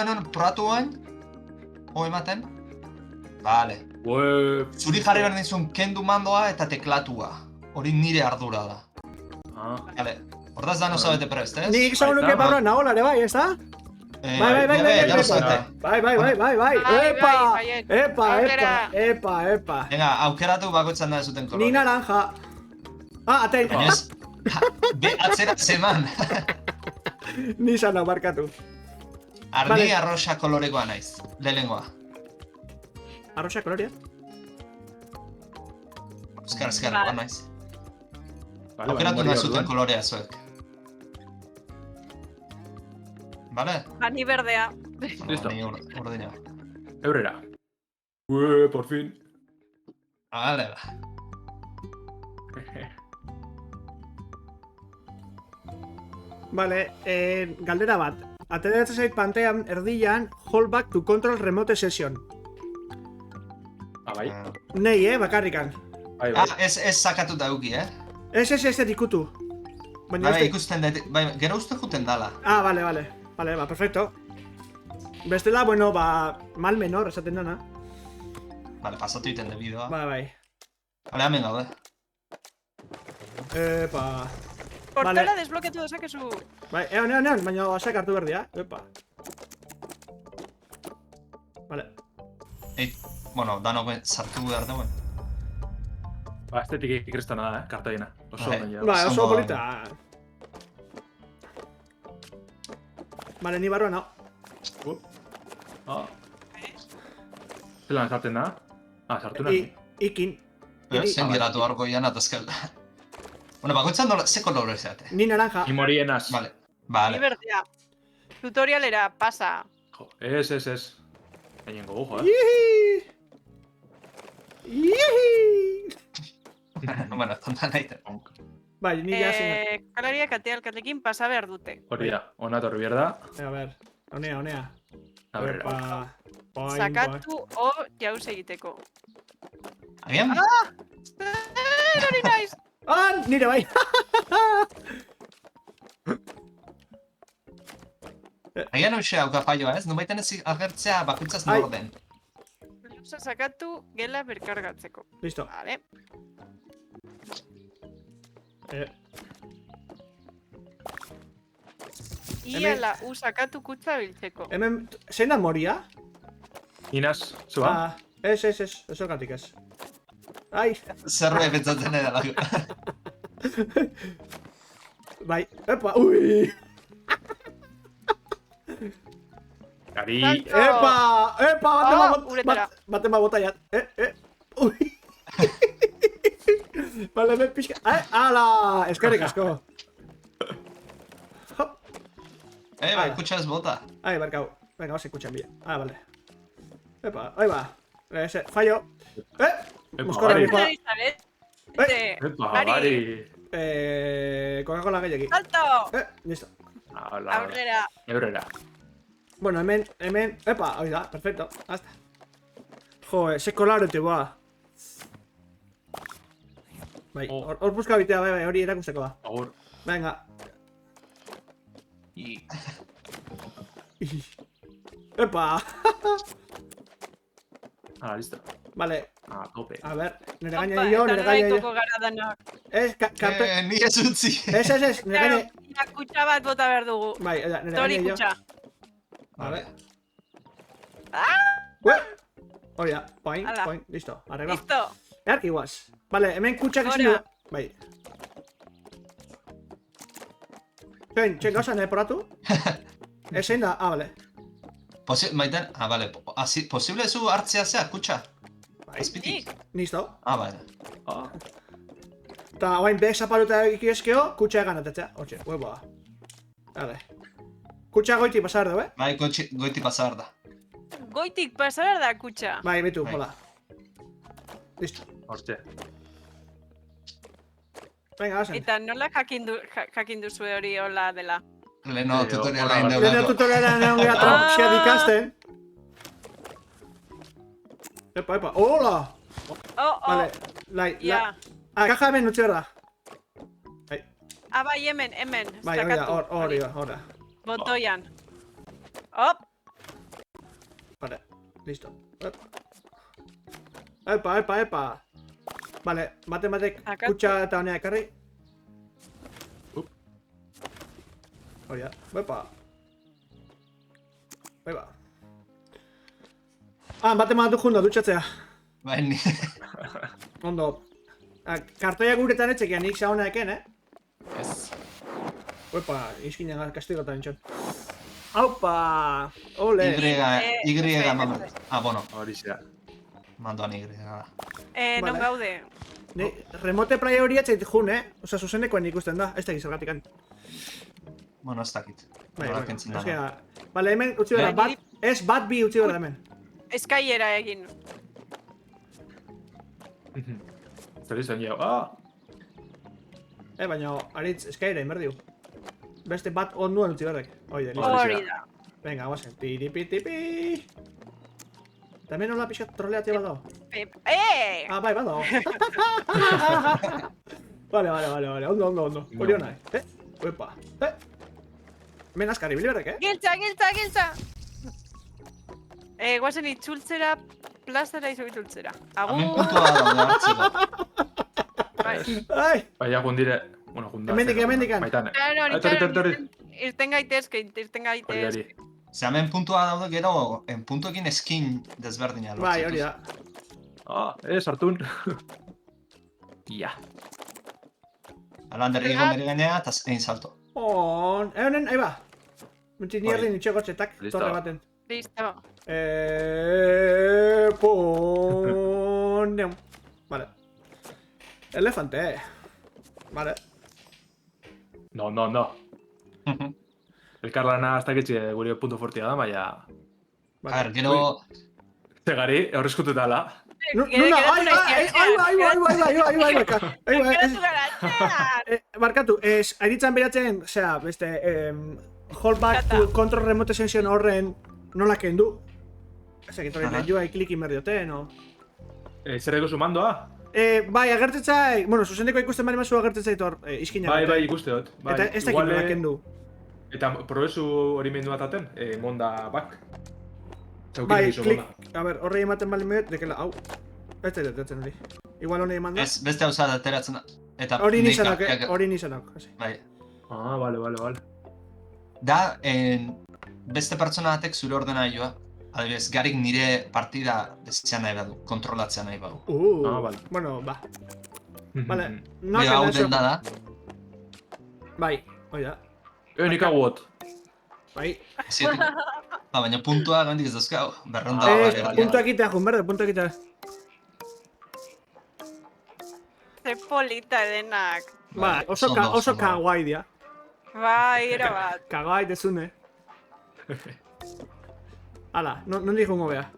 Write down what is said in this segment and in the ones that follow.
non, probatu hain? Ematen? Vale. Zuri jarri behar dizun kendu mandoa eta teklatua. Hori nire ardura da. Vale. Hortaz da no zabete prest, ez? Nik esango nuke barruan nagola ere bai, ez da? Bai. Ya lo zabete. Bai. Epa. Venga, aukeratu bakoitzan da zuten kolore. Ni naranja. Atein. Baina ez, atzera zeman. Ni zan barkatu. Ardi arroxa kolorekoa naiz, lehenengoa. Arroxa kolorea? Ezker, naiz. Aukeratu nahi zuten kolorea zuek. Vale? Ni berdea. Listo. Ni urdina. Eurera. Por fin. Vale, Vale, galdera bat. Ateratzen zait pantean erdian hold back to control remote session. Bai. Nei, bakarrikan. Bai. Ez sakatuta euki, Ez ikutu. Bai, ikusten dut, gero uste juten dala. Vale, perfecto. Bestela, bueno, mal menor, esaten dana. Vale, pasatu iten de bideoa. Bai. Vale, hemen gaude. Epa. Portala desblokeatu dezakezu. Bai, egon, baina asak hartu berdia, epa. Vale. Bueno, danok sartu behar dauen. Estetik ikristana da, kartaina. Oso polita. Vale, ni barruan hau. Zelan sartzen da? Sartu nahi. Ikin. Zen geratu argoian atazkalda. Bueno, bakoitzan ze kolore zeate. Ni naranja. Ni morienas. Vale. Ni berdea. Tutorialera, pasa. Ez. Gainen gogu, Bueno, tonta nahi. Bai, ni ya sin. Kalaria katea alkatekin pasa behar dute. Hori da, ona torri behar da. A ver, honea. Aurrera. Sakatu o jauz egiteko. Agian? Hori naiz! Nire bai! Agian hoxe hauka falloa ez? Nubaiten ez agertzea bakoitzaz norden. Lusa sakatu gela berkargatzeko. Listo. Vale. Iala sakatu kutsa biltzeko. Hemen, zein da moria? Inaz, zua? Ez, horregatik ez. Ai! Zerbait pentsatzen edala. Bai, epa, ui! Gari! Epa! Baten bota jat. Ui! Bale, ben pixka. Ala! Eskerrik asko. Bai, kutsa ez bota. Barkau. Venga, vamos a escuchar bien. Vale. Epa, ahí va. Fallo. Moscora, Gari! hijo. Gari! Coca-Cola gehiagui. Salto! Listo. Aurrera. Eurera. Bueno, hemen. Epa, ahí da, perfecto. Hasta. Joder, se colaron, te va. Bai, hor buska bitea, bai, hori erakusteko da. Agur. Venga. Epa! Listo. Vale. Tope. A ver, nire gaina yo. Ez, Ni ez utzi. Ez, nire gaina. Kutsa bat bota behar dugu. Bai, nire Tori gaina yo. kutsa. Vale. Hori da, point, listo, arreglado. Listo. Erki guaz. Vale, hemen kutsak ezin du. Bai. Txen gauza, nahi poratu? Ezein da, vale. Maiten, vale. Posible zu hartzea zea, kutsa? Azpitik? Listo. Vale. Eta guain bek zapaluta ikieskeo, kutsa egan atatzea. Hortxe, huevoa. Vale. Kutsa goiti pasar dugu, Bai, goiti pasar da. Goitik pasa behar da kutsa. Bai, betu, hola. Listo. Hortxe. Venga, bazen. Eta nola jakin duzu hori hola dela? Leno tutoriala egin Leno dugu. tutoriala egin dugu tropsia dikasten. Epa, hola! Vale, Ja. Kaja hemen utzi behar da. Bai, hemen. Bai, hori da, hori da. Botoian. Hop! Listo. Epa. Vale, batek kutsa eta honea ekarri. Hori da, epa. Bate mandatu junto, dutxatzea. Bai, ni. Ondo. Kartoiak guretan etxekian, nik xauna eken, Ez. Epa, izkinean kastigatan entxon. Aupa! Ole! Y mamá. Bueno. Hori zera. Mandoan Y. Non gaude. Remote playa hori atzait jun, Osa, zuzenekoen ikusten da, ez da gizargatikan. Bueno, ez dakit. Vale, hemen utzi bera, bat bi utzi bera hemen. Eskaiera egin. Zer izan jau. Baina, aritz, eskaira, inberdiu. Beste bat onduan utzi berrek. Hori da. Venga, guazen. Tiripi. Eta hemen hola pixat troleatzea bat dago. Bai, bat dago. Vale, ondo. Hori hona, Uepa. Hemen askari, bili berrek, Giltza! Guazen itzultzera, plazara izo itzultzera. Hemen puntua daude hartzeko. Baina gundire... Bueno, gunda... Hemendikan. Baitane. Claro, irten gaitezke. Ze hemen puntua daude gero, puntuekin skin desberdina lortzeko. Bai, hori da. Sartun. Ia. Alan derrigo bere gainea, eta egin salto. Honen, ahi ba. Muntzi nierrin itxegotxetak, torre baten. Listo. Poneum. Vale. Elefante, Vale. No. Elkarlana hasta que gure punto fortia da, baina... A ver, gero... Zegari, horrezkutu dala. Barkatu, aritzan beratzen, osea, beste, holdback to control remote session horren nola kendu. Ese que torre joa klikin berdioten, o... Zer ego sumandoa? Bai, agertetzai, bueno, zuzendeko ikusten bali mazu agertetzai tor, iskina. Bai, ikuste dut. Eta ez dakit nola kendu. Eta probezu hori mendu bataten, monda bak. Bai, klik, a ber, horrei ematen bali mehet, dekela, hau. Ez daten hori. Igual honi eman da. Ez, beste hauza ateratzen da. Hori nizanak, Bai. Bale. Da, beste pertsona batek zure ordenagailoa. Adibidez, Garik nire partida desean nahi badu, kontrolatzea nahi badu. Bale. Bueno, ba. Vale, Bai, hau den da. Bai, hoi da. Nik aguot. Bai. Baina puntua gandik ez dauzkau, berronda. Puntua ekitea, junberde, puntua ekitea. Ze polita denak. Bai, oso kawaii dia. Bai, era bat. Kawaii dezune. Hala, non dijo bea.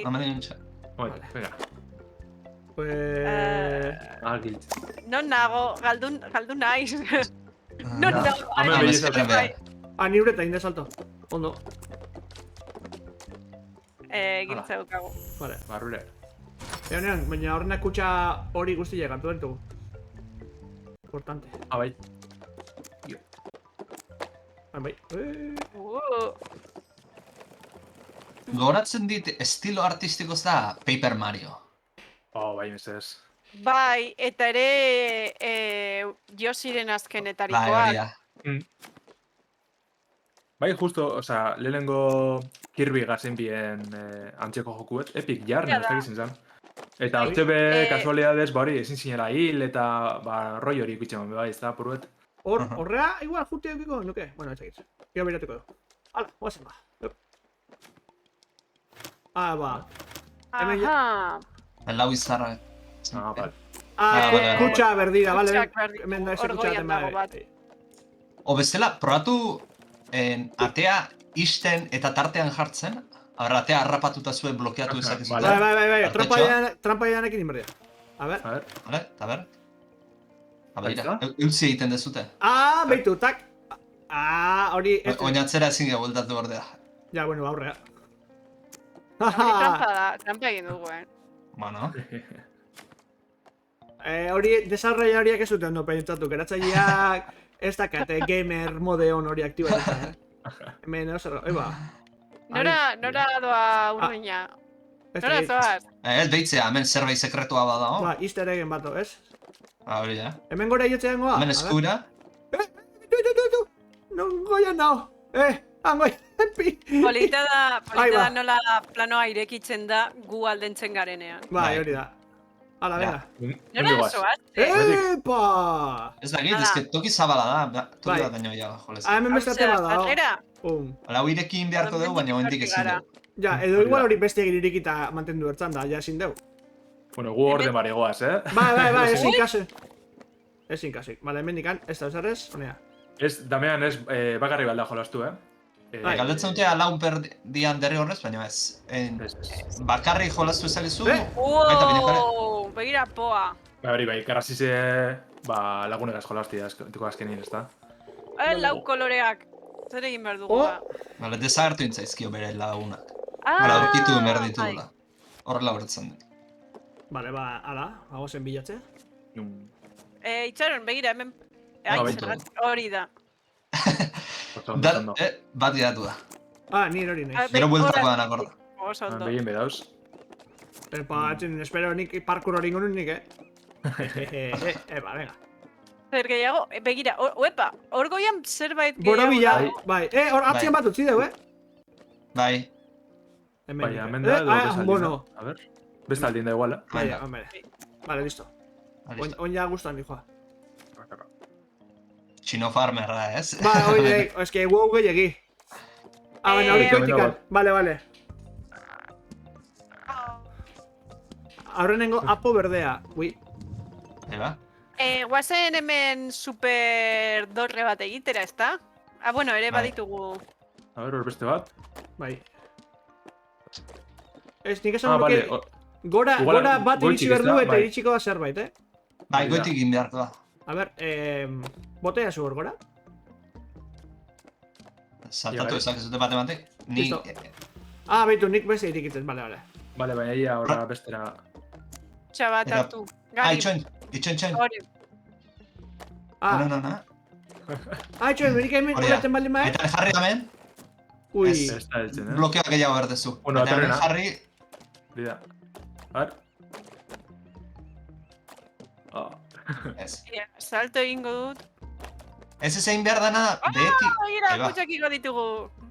Hama nire nintxe. Venga. Pues... Non nago, galdu naiz. Non nago. Hame behizatzen behar. Ni ureta, inde salto. Ondo. Giltza dukago. Vale. Barrule. Eonean, baina horrenak kutsa hori guztiak hartu ditugu. Importante. Bai. Bai. Goratzen dit, estilo artistikoz da Paper Mario. Bai, mesedez. Bai, eta ere Yoshiren azkenetarikoak. Bai, Bai, justo, oza, lehenengo Kirby gazen bien antzeko jokuet, Epic Yarn, ez dakizen zan. Eta hortxe kasualidades, ba hori, ezin zinela hil, eta roi hori ikutzen bai, ez da, puruet. Horrea, igual, juti eukiko, nuke? Bueno, ez dakit. Gero beratuko du. Hala, guazen ba. Ba. Aha. El lau izarra. Bale. Kutsa berdira, bale? Hemen da ese kutsa berdira. O bestela, probatu atea isten eta tartean jartzen. Haber, atea harrapatuta zuen blokeatu ezakezu. Bai, trampa idanekin inberdia. A ber. Vale, eta ber. Ira, eutzi egiten dezute. Beitu, tak. Hori... Oinatzera ezin gara bueltatu bordea. Ja, bueno, aurrea. Trampa egin dugu, Bueno. Hori, desarrollariak ez dute ondo pentsatu, geratzaileak ez dakate gamer mode on hori aktibatuta. Hemen, eba. Nora doa urruina. Nora zoaz. Ez behitzea, hemen zerbait sekretua badao. Ba, easter eggen bato, ez? Hori da. Hemen gora iotzen goa. Hemen eskura. Tu. Non goian nao. Angoi. Polita Ahí va. da nola planoa irekitzen da gu aldentzen garenean. Bai, hori da. Hala, venga. Nora zoaz? Epa! Ez da git, ez toki zabala da. Toki bat daño ja, jolez. Hemen bestate badao. Zera? Hala, irekin beharko dugu, baina hendik ezin dugu. Ja, edo igual hori beste egin irikita mantendu bertzan da, ja ezin dugu. Bueno, gu orde marigoaz, Bai, ezin kasu. Ezin kasu. Bale, hemen ikan, ez da usarrez, honea. Ez, damean ez bakarri balda jolastu, Galdetzen dute alaun perdian derri horrez, baina ez. Bakarri jolastu ezagizu, baita binekare. Begira poa. Bai, karrazize lagunegaz jolasti duko azkenin, ez da? Lau koloreak. Zer egin behar dugu da. Bale, desagertu intzaizkio bere lagunak. Ah, Hala, aurkitu behar ditugula. Horrela bertzen dut. Bale, hala, hagozen bilatzea. Itxaron, begira, hemen... Hori da. Bat idatu da. Nire hori nahi. Gero bueltako da nakorda. Oso ondo. Begin bedauz. Epa, espero nik parkour hori ingo nik, Epa, venga. Zer gehiago, begira, uepa, hor goian zerbait gehiago. Borobila, bai. Hor atzien bat utzi dugu, Bai. Bai, hemen da, edo besta aldin da. A ver, besta aldin da iguala. Bai, vale, listo. Oin ja guztan dijoa. Chino farmerra, ez? Bai, oie, eske guau gehiagi. Baina hori koitikan, vale. Aurrenengo apo berdea, ui. Eba? Guazen hemen super dorre bat egitera, ez da? Bueno, ere baditugu. A ver, hor beste bat. Bai. Ez, nik esan duke... Gora bat iritsi behar du eta iritsiko da zerbait, Bai, goitik egin beharko da. A ber, botea zu hor gora? Saltatu ezakezute bate. Listo. Beitu, nik beste irikitzen, bale. Bale, baina ia horra bestera... Txabat hartu. Itxoin. Hori. No. Itxoin, berik hemen horretzen baldin maen? Eta jarri hemen. Ui. Blokeoak gehiago berdezu. Bueno, aterrena. Jarri... Bida. Har. Ez. Salto egingo dut. Ez egin behar dana, beti... Gira, kutsak ingo ditugu.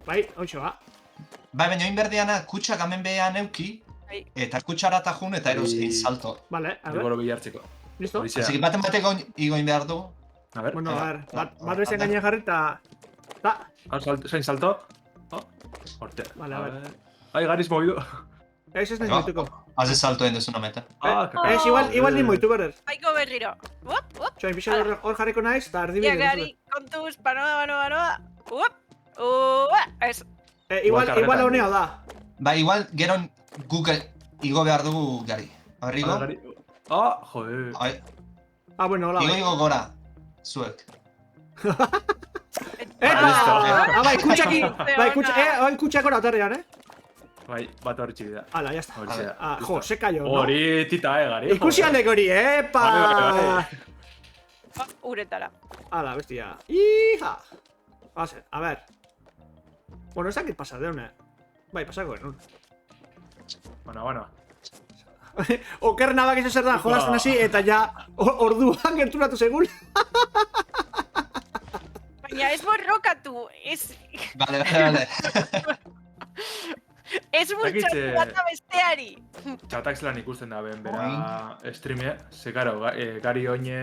Bai, hoxo, Bai, baina egin behar diana, kutsak hemen behean euki, eta kutsara eta jun eta eroz egin salto. Vale, a ver. Digoro bilartzeko. Listo. Así baten bateko igoin behar du. A ver. Bueno, a ver, bat bezen gaina jarri eta... Zain salto. Horte. Vale, a ver. Ai, gariz movidu. Ez nahi moituko. Haze salto egin duzuna meta. Ez, igual ni moitu berrer. Baiko berriro. Txoin, pixo hor jarriko naiz, eta erdibik edo. Gari, kontuz, panoa. Ez. Igual honeo da. Ba, igual, gero guk igo behar dugu gari. Horrigo? Joder. Bueno, hola. Igo gora. Zuek. Bai, kutsaki. Bai, kutsakora aterrean, Bai, bat hori txibida. Hala, ya está. Jo, se cayó, no? Hori tita, gari. Ikusi aldek hori, epa! Uretara. Hala, bestia. Ija! A ver. Bueno, ez dakit pasa deune. Bai, pasako genuen. Bueno. Oker nabak ez zer da, jolazten hasi, eta ja orduan gerturatu segun. Baina ez borrokatu, ez... Vale. Ez bultzatu bat besteari. Txatak zelan ikusten da ben, bera streamea. Ze, karo, gari oine...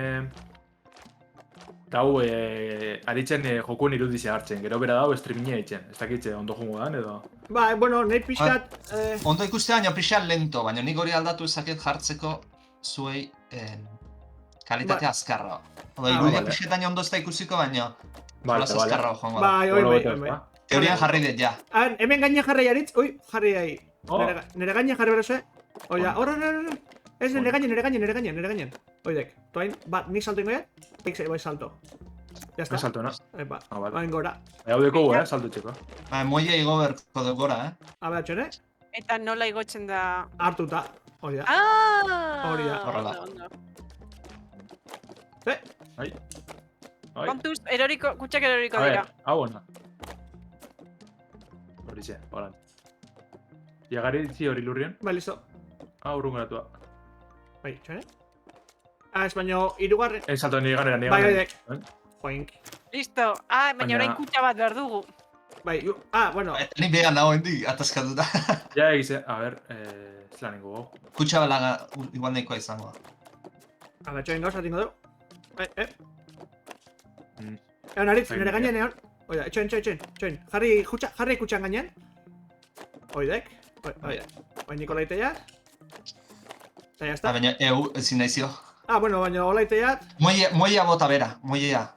Gau, aritzen jokuen irudizia hartzen. Gero bera dau streamingea itzen. Ez dakitze, ondo jungo dan, edo... Ba, bueno, nahi pixkat... Ondo ikustea, baina pixkat lento, baina nik hori aldatu ezaket jartzeko zuei kalitatea azkarra. Oda, irudia pixketan ondo ez da ikusiko, baina... Jolaz azkarra joango da. Bai. Teorian jarri dut, ja. Hemen gaina jarri haritz, jarri ahi. Nere gaina jarri berazue. Oia, hor. Ez, nere gainen. Oidek, toain, nik salto ingoia, nik bai salto. Ya está. Salto, no? Epa, bain gora. Hau deko salto txeko. Moia igo berko dut gora, A behar txone? Eta nola igotzen da... Hartuta, hori da. Hori da. Horrela. Bai. Kontuz, kutsak eroriko dira. Hau ona. Horixe, horan. Iagari itzi hori lurrien. Bai, listo. Urrun geratua. Bai, txane? Ez baino, irugarren... Salto nire ganera, Bai, oidek. Joink. Listo. Baina orain kutxa bat behar dugu. Bai, bueno. Ni behan nago hendik, ataskatuta. Ja, egize, a ber, zelan ingo gau. Kutxa balaga igual nahikoa izango da. A ber, txoin gauza tingo du. Egon aritz, nire gainean egon. Oida, txoin. Jarri kutxan gainean. Oidek. Oida. Oin Nikolaiteia. Eta jazta. Baina, ezin naizio. Bueno, baina olaiteiat. Muella bota bera, muella.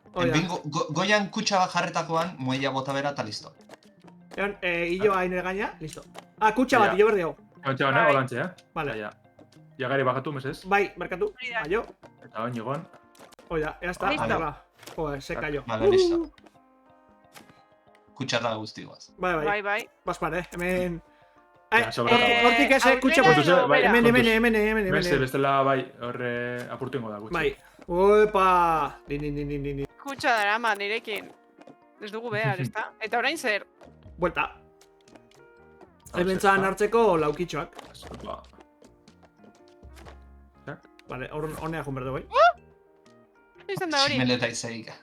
Goian kutxa bat jarretakoan, muella bota bera eta listo. Egon, hilloa nire gaina, listo. Kutxa bat, hillo berdi hau. Kontxa gana, holantxe, Vale. Iagari bakatu, mesez. Bai, markatu. Baio. Eta bain egon. Oida, jazta. Joder, se cayó. Vale, listo. Kutxarra guztiguaz. Bai. Baspar, hemen... Hortik ez, kutxa Aurrera bat. Hemen. Beste, bestela, bai, horre apurtu ingo da, kutxa. Bai. Oepa! Ni. Kutxa darama nirekin. Ez dugu behar, ezta? Eta orain zer? Buelta. Hementzan hartzeko laukitxoak. Vale, honea jun berdu, bai? Izan da hori. Tximeleta izaika.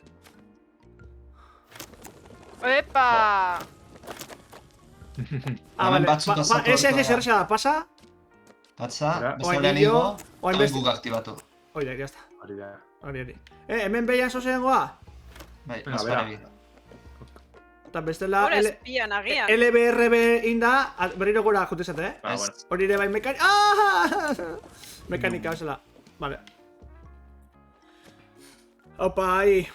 Epa! Vale. Ez, erresa da, pasa. Patsa, bestolean ingo, eta guk aktibatu. Oida, jazta. Hori. Hemen behian zozean goa? Bai, azpare Eta bestela... Hora espian agian. LBRB inda, berriro gora jutezate, Hori ere bai mekanika... Mekanika, bezala. Vale. Opa, ahi.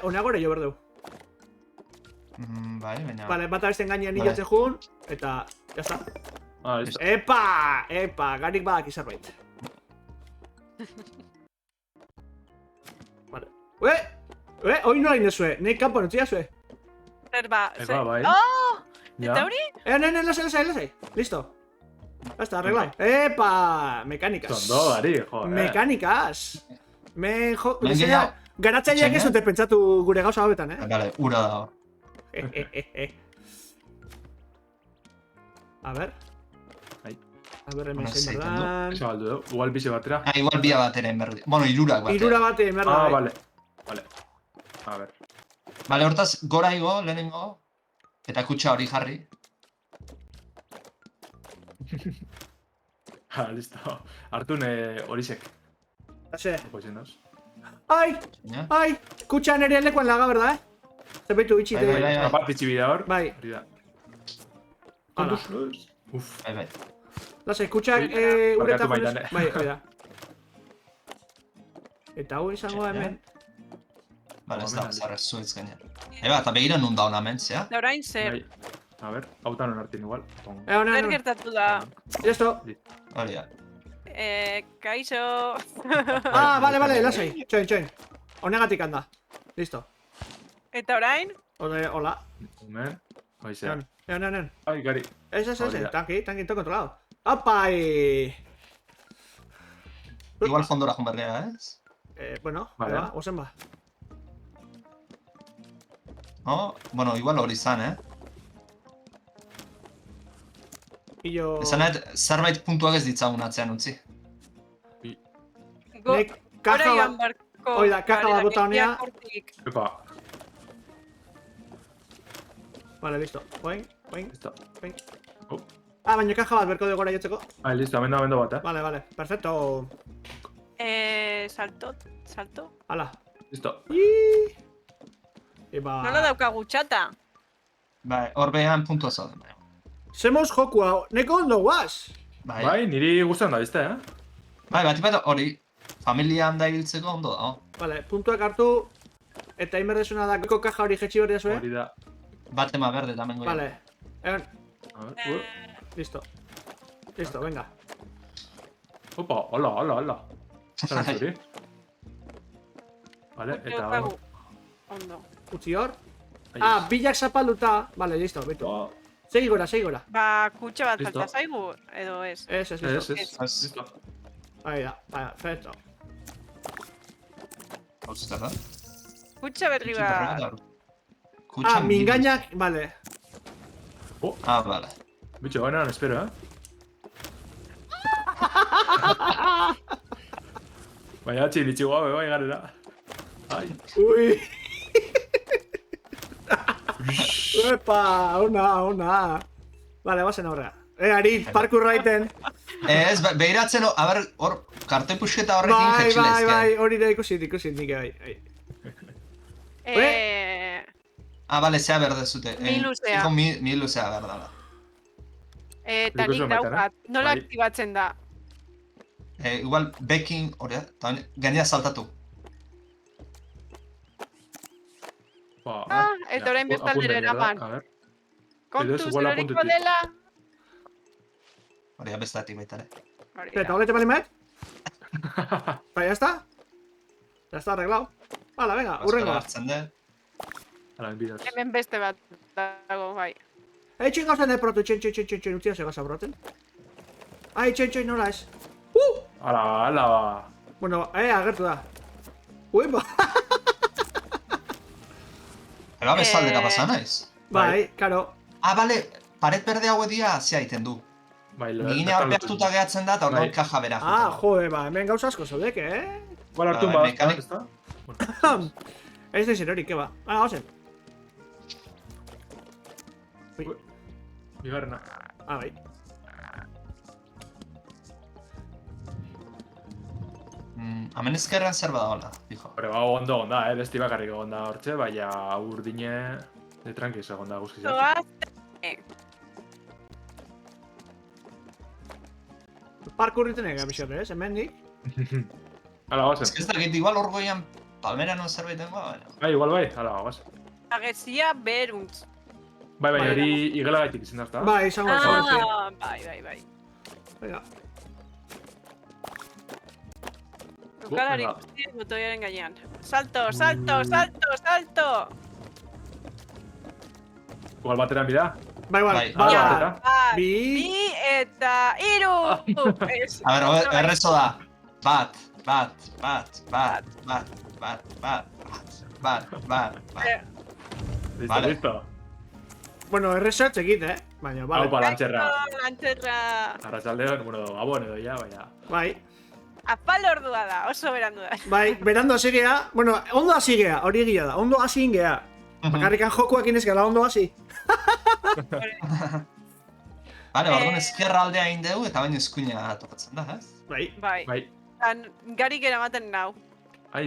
Honea gore jo berdeu. Bai, baina... Vale, bat abesten gainean hilatzen jun, eta... Jazta. Listo. Epa, garik badak izarbait. Vale. Hoi nola inezue, nahi kanpo notzia zue. Zerba, bai. Eta hori? Lasai. Listo. Hasta, arreglado. Epa, mekanikas. Tondo, Ari, joder. Mekanikas. Garatzaileak ez dute pentsatu gure gauza hobetan, Vale, ura da. A ver. A ver, hemen zein berdan. berdan. Eso galdu dugu, igual bize batera. Igual bia batera enberdi. Bueno, irurak batera. Irura bate enberda. Vale. A ver. Vale, hortaz, gora igo, lehenengo. Eta kutxa hori jarri. Listo. Hartun horizek. Hase. Poizenos. Ai! Kutxan ere lekuan laga, berda, Zerbaitu bitxite. Bai. Apart itxibida hor. Bai. Hori da. Hala. Uf. Bai. Lasai, kutxak uretak junez. Bai, hori da. Eta hau izango da hemen. Vale, ez da, zarra zuetz gainean. Eta begira nun da hona hemen, zea? Da orain zer? A ver, hautan honartin igual. Zer gertatu da? Listo. Hori da. Kaixo. Vale, lasai. Txoin. Honegatik handa. Listo. Eta orain? Hola. Hemen. Hoizea. Egon. Ai, gari. Ez. Tanki, todo kontrolado. Apai! Igual fondora joan bergea, ez? Bueno, vale. Ozen ba. Bueno, igual hori izan, Io... Esan nahet, zerbait puntuak ez ditzagun atzean utzi. Kaja bat... Oida, kaja bat bota honea. Epa. Vale, listo. Boing. Listo. Baina kaja bat berko de gora jotzeko. Listo, amendo bat, Vale, perfecto. Salto. Hala. Listo. Nola daukagu txata? Bai, hor behan puntua zauden. Semos jokua, neko ondo guaz. Bai, niri guztan da, bizte, Bai, bat hori, familia handa ibiltzeko ondo da, Vale, puntuak hartu, eta inberdezuna da goko kaja hori jetxi berdia zuen. Hori da. Bat ema berde tamen goia. Vale, egon. Listo, venga. Opa, hola. Zara zuri. Vale, eta hor. Ondo. Utzi hor. Bilak zapalduta. Vale, listo, betu. Segi gora. Ba, kutxa bat falta zaigu, edo ez? Ez, listo. Listo. Ahí da, perfecto. Hau zer da? Kutxa berri bat. Mingainak, vale. Vale. Bitxo, ganean, espero, Baina txilitxi guabe, bai, garera. Ai. Ui. Epa, ona. Vale, bazen aurrera. Arit, parkour raiten. Ez, behiratzen, a ber, hor, karte pusketa horrekin jetxilezken. Bai, hori da ikusit nik, bai. Bale, zea berdezute. Miluzea. Miluzea berdala. Eta nik daukat, nola aktibatzen da? Igual, bekin, hori da, eta gainera saltatu. Eta orain bestaldera eraman. Kontuz, eroriko dela. Hori da, bestatik baita, Eta, holete bali met? Ba, ya está. Ya está arreglado. Hala, venga, urrengoa. Hemen beste bat dago, bai. Txin gauzen protu, txin, utzia ze gaza broten. Txin, nola ez? Ala. Bueno, agertu da. Ba. Ega bezaldera pasa naiz. Bai, karo. Bale, paret berde hau edia zea iten du. Nigina hor behartuta gehatzen da, eta hor kaja bera. Ba, hemen gauza asko zaudek, Bala hartu bat, ez da? Ez da izan hori, keba. Gauzen. Bigarrena. Bai. Hemen ezkerrean zer badagoela, fijo. Hore, ondo, besti bakarrik onda hortxe, baina urdine... De tranquiz egonda guzkizat. Parkour iten ega, biziarre, hemen nik. Hala, gazen. Ez da, igual hor goian palmera non zerbait dengoa, baina. Igual bai, hala, gazen. Agezia beruntz. Baina hori igela gaitik izan da, ezta? Bai, izango da. Bai. Venga. Eukalari guztien botoiaren gainean. Salto! Igual bateran bida? Bai. Bi eta iru! A ber, errezo da. Bat. Listo. Bueno, errezo txekit, baina, bale. Haupa, lantxerra. Arratsaldeon, bueno, gabon edo ya, baina. Bai. Apal ordua da, oso berandu da. Bai, berandu hasi gea. Bueno, ondo hasi gea, hori egia da. Ondo hasi ingea. Bakarrikan jokuak inez gala ondo hasi. Bale, orduan ezkerra aldea indeu eta baino eskuina tokatzen da, ez? Bai. Garik eramaten nau.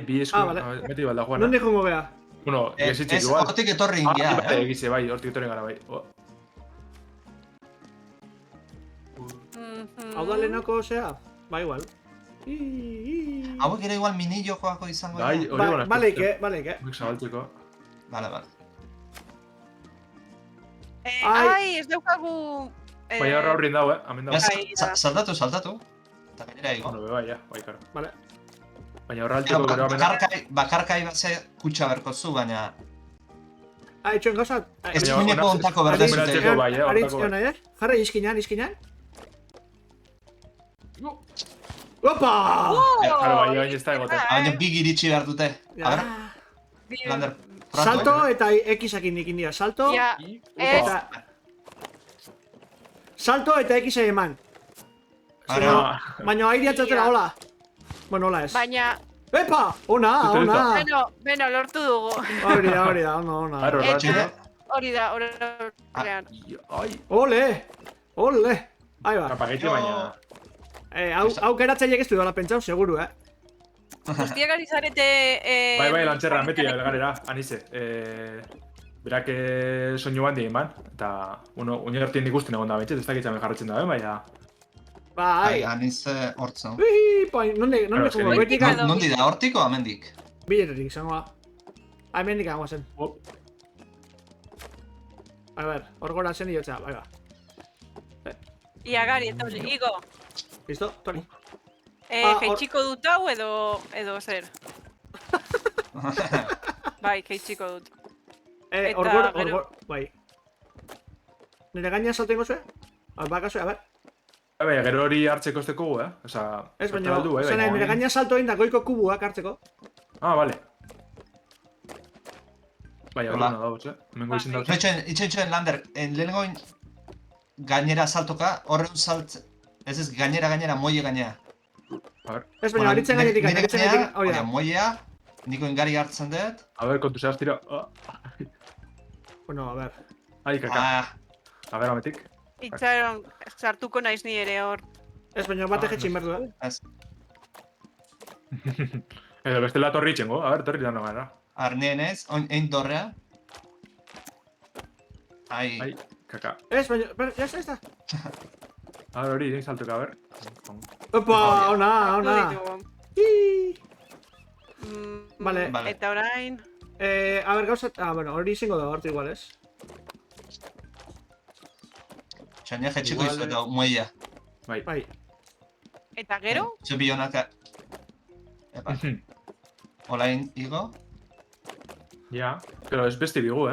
Bi eskuina, beti balda joan. Nondik jongo gea? Bueno, egizitzik igual. Hortik etorri ingea, Egize, bai, hortik etorri gara, bai. Hau da lehenako, osea? Ba, igual. Hauek ere igual mini jokoako izango da. Bai, hori gona. Baleike. Hauek zabaltzeko. Bale. Ez daukagu... Baina horra horrien dago, hemen dago. Saltatu. Eta gainera ego. Bueno, bai, bai, karo. Bale. Baina horra alteko gero hemen... Bakarkai bat ze kutsa berko zu, baina... Itxoen gauzat? Eskuineko ontako berdezute. Aritz, egon nahi, Jarra, izkinan. Opa! Claro, baina ez da egoten. Baina big iritsi behar dute. A ber, Lander. Salto eta X-akin ikin dira. Salto eta X-ai eman. Baina aire atzatera, hola. Bueno, hola ez. Baina... Epa! Ona! Beno, lortu dugu. Hori da, ona. Hori da, horrean. Ole! Ahí ba. Kapagitxe baina... Hau geratzaileak ez du dala pentsau, seguru, Guztiak ari zarete... Bai, lantxerra, beti garera, anize. Berak soinu bandi egin ban, eta une gertien ikusten egon da bentset, ez dakitzamen jarratzen da, baina... Bai, anize hortzen. Nondik jongo, betik da, nondi da, hortik o amendik? Biletetik, izango da. Amendik hangoa zen. A ber, hor gora zen iotza, bai ba. Iagari, eta Igo. Listo, Toni. Jeitxiko dut hau edo zer? Bai, jeitxiko dut. Hor, bai. Nire gaina saltengo zue? Baka zue, a ber. Baina, gero hori hartzeko ez dugu, Osa... Ez, baina, nire gaina salto egin da goiko kubuak hartzeko. Bale. Baina, hori da, Mengo izin dauz. Itxoen, Lander, lehenengo gainera saltoka, horren salt... Ez gainera, moie gainera. A ver, Ez baina, aritzen gainetik, hori da. Moiea, niko ingari hartzen dut. a ver, kontu zehaz tira. Bueno, a ver. Ai, kaka. A ver, ametik. Itxaron, sartuko naiz ni ere hor. Ez baina, bate jetxin berdu, Ez. Edo bestela torri itxengo, a ver, torri dano gara. Arneen ez, egin dorrea. Ai, kaka. Ez baina, ya está. A ver, hori, egin saltuka, a ver. Opa, ona. Vale. Eta orain... A ver, gauza... bueno, hori izango da, hartu igual, ez? Txania jetxiko izu eta muella. Bai. Eta gero? Zo bionak... Epa. Olain igo. Ja, pero ez beste bigu,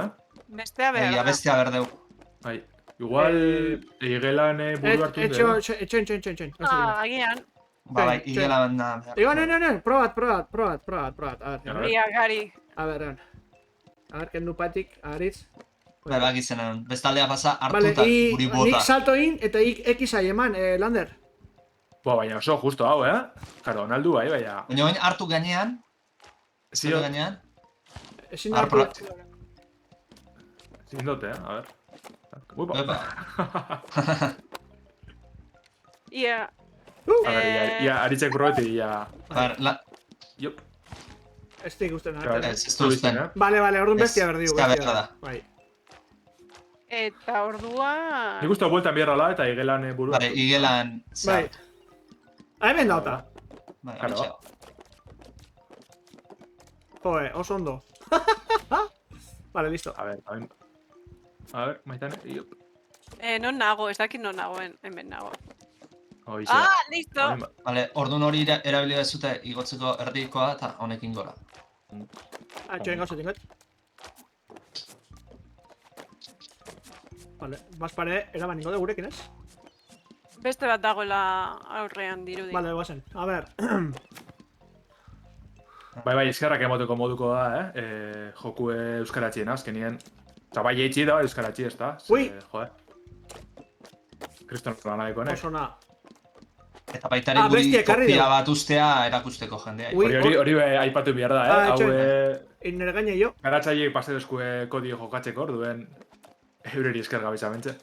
Bestea behar da. Bestea berdeu. Bai. Igual, igelan buru hartu dut. Etxoin. Agian. Bai, igelan da. Igo, no, probat. A ver, Gari. a ver, kendu patik, aritz. Bai, bak izenan. Bestaldea pasa Vale, hartuta guri bota. nik salto in eta X-ai eman, Lander. Baina oso justo hau, Karo, onaldu bai, baina... Baina oin hartu gainean. Zio gainean. Ezin da hartu... Zin dute, a ver. Uipa. Ia... A ver, ia aritzek probeti, ia... Jop. Ez dik usten, Ez du usten. Vale, orduan bestia berdiu. Bestia da. Bai. Eta ordua... Nik uste bueltan bierrala eta igelan buru. Vale, igelan... Bai. Hemen dauta. Bai, Claro. Joe, oso ondo. Vale, listo. A ver, maitan, jop. Non nago, ez dakit non nagoen, hemen nago. Hoize. Listo! Vale, orduan hori erabili bezute igotzeko erdikoa eta honekin gora. Txoen gauza tingot. Vale, bazpare eraman ingo da gurekin, ez? Beste bat dagoela aurrean dirudi. Vale, guazen. A ver. Bai, eskerrak emoteko moduko da, joku euskaratxien azkenien. Osa, bai eitxi da euskaratxi, ez da? Ui! Joder. Kriston lanabeko, nek? Oso na. Eta baitari guri kopia bat ustea erakusteko jendea. Hori aipatu behar da, hau... Nere gaine jo. Garatzaileek paserezkue kodio jokatzeko orduen eureri esker gabitza bentze.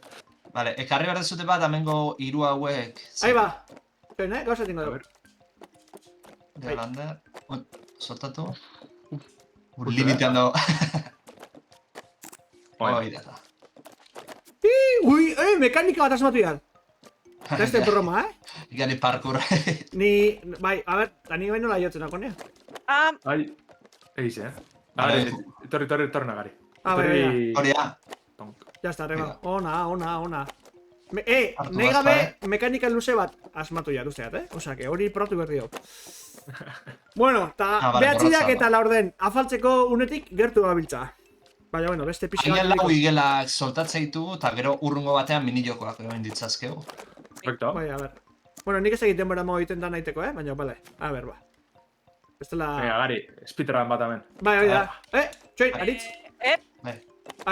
Vale, ekarri behar dezute bat amengo hiru hauek... Ahí ba! Txoen, gauza tingo dugu. Lander... Soltatu. Limitean dago. Hoi da. Ui, mekanika bat asmatu behar. Este broma, Gari parkour. Ni, bai, a ver, ni baino la jotzen akonea. Ai, egize, Torri nagari. Hori da. Ya está, arregla. Ona. Nahi gabe mekanika luze bat asmatu behar usteat, Osa, que hori protu berri hau. Bueno, eta behatzidak eta laurden afaltzeko unetik gertu gabiltza. Baina, bueno, beste pixka bat... Haien lau igelak soltatzea ditugu eta gero urrungo batean minijokoak egin ditzazkegu. Perfecto. Bai, a ver. Bueno, nik ez egiten bera mogu egiten da nahiteko, baina, bale. A ver, ba. Bestela... Venga, Gari, speedrun bat hemen. Bai, hori da. Txoin, aritz.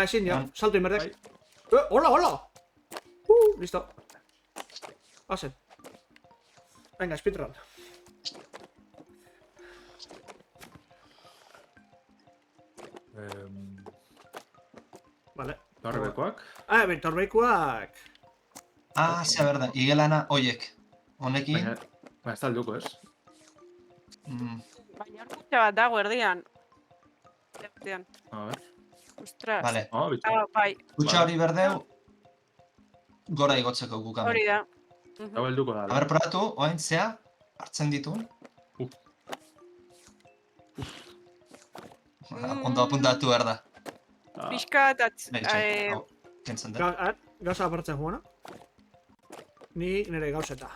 Ezin, jo, salto inberdek. Hola! Listo. Hazen. Venga, speedrun. Vale. Torbekoak? Torbekoak. Zea berda, igelana oiek. Honekin. Baina ez talduko, ez? Baina kutsa bat dago erdian. A ver. Ostras. Vale. Bai. Kutsa hori berdeu. Gora igotzeko gukan. Hori da. Hau helduko da. A ber, probatu, oain zea, hartzen ditu. Ondo apuntatu behar da. Pixka eta... Kentzen da. Gauza apartzen juana. Nik nire gauzeta.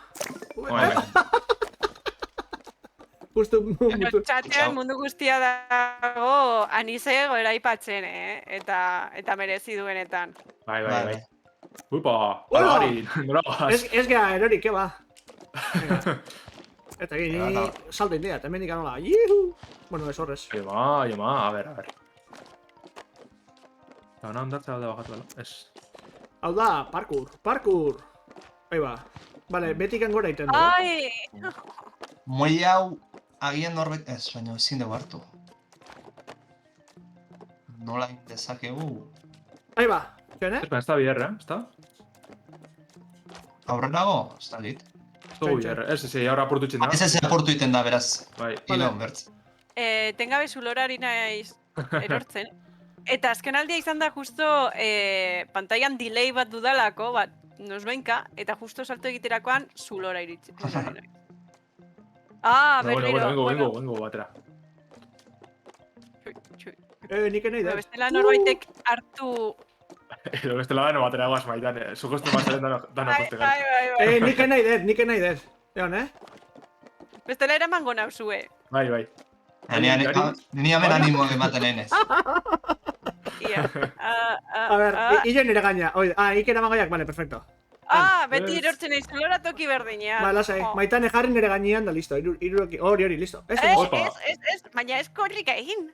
Justu mutu. Txatean mundu guztia dago anize goera ipatzen, eta merezi duenetan. Bai. Upa! Gari, nora gaz. Ez gara erori, ke ba. Eta egin, salto india, eta hemendik anola. Bueno, ez horrez. Ema, a ver. Eta hona ondartza alde bajatu, ez? Hau da, parkour. Ahí ba. Vale, betikan gora iten du. Ai! Muelle hau agian norbait... Ez, baina ezin dugu hartu. Nola dezakegu... Ahí ba. Txene? Ez da bierra, ez da? Aurrenago? Ez da git. Ez dugu bierra, ez, ahora apurtutzen da. Ez aportu iten da, beraz. Bai. Hilo, bertz. Tengabe zulorari naiz erortzen. Eta azken aldia izan da justo pantailan delay bat dudalako, bat, nosbenka, eta justo salto egiterakoan zulora iritsi. Berriro. Vengo, batera. Nik nahi da. Bestela norbaitek hartu... Edo bestela dano batera guaz maitan, sukostu mazaren dano poste gara. Bai. Nik nahi dez. Egon, Bestela eramango nauzue. Bai. Ni hemen animoak ematen enez. A ver, ille nire gaina. Ike eraman gaiak, vale, perfecto. Beti erortzen eiz zulora toki berdinean. Ba, lasai. Maitane jarri nire gainean da, listo. Hori, listo. Ez, baina ez korrika egin.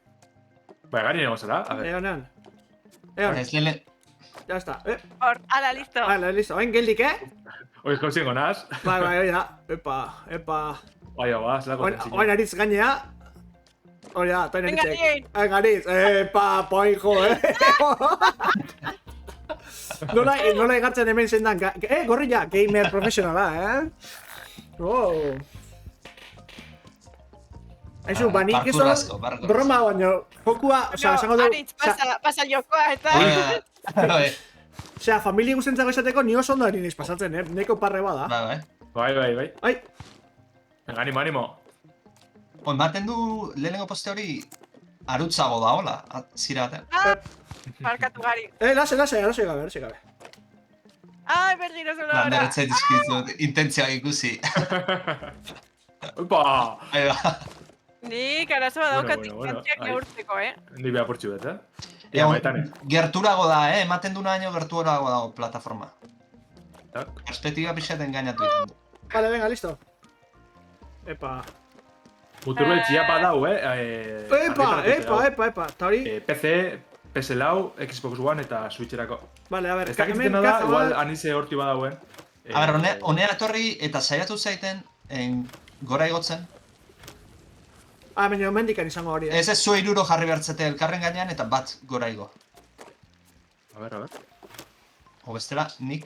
Bai, gari nengo zela, a ver. Egon. Ez lehen... Ya está. Hor, ala, listo. Hala, listo. Oin geldik, Oiz jauzingo naz. Bai, hori da. Epa. Bai, zelako zentzina. Oin aritz gainea. Hori da, toin Venga, aritzek. bien. Oin aritz. Epa, poinjo, Nola egartzen hemen zendan. Gorrilla, gamer profesionala, Wow. Aizu, nik ez broma baino, jokua, esango dugu... Aritz, pasa jokoa, eta... Osea, familia guztientzako esateko ni oso ondo ari niz pasatzen, neko parre bada. Bai. Ai! Venga, animo. Ematen du lehenengo poste hori arutzago da, hola, zira batean. Barkatu gari. Lasai gabe. Ai, berriro zulora. Neretzait izkizut, intentzioak ikusi. Opa! Nik arazoa daukatik kantziak neurtzeko, Ni beha portxu bet, Ia, maitane. Gerturago da, ematen du naino gerturago dago plataforma. Tak. Perspektiba pixaten gainatu iten du. Vale, venga, listo. Epa. Muturbel txia badau, Epa. Ta hori... PC, PS Lau, Xbox One eta Switcherako. Vale, a ver, ez dakizten da, igual anize horti badauen. A ber, honea etorri eta saiatu zaiten gora igotzen. Baina mendikan izango hori, Ez zue 3 jarri bertzete elkarren gainean eta bat gora igo. A ver. O bestela, nik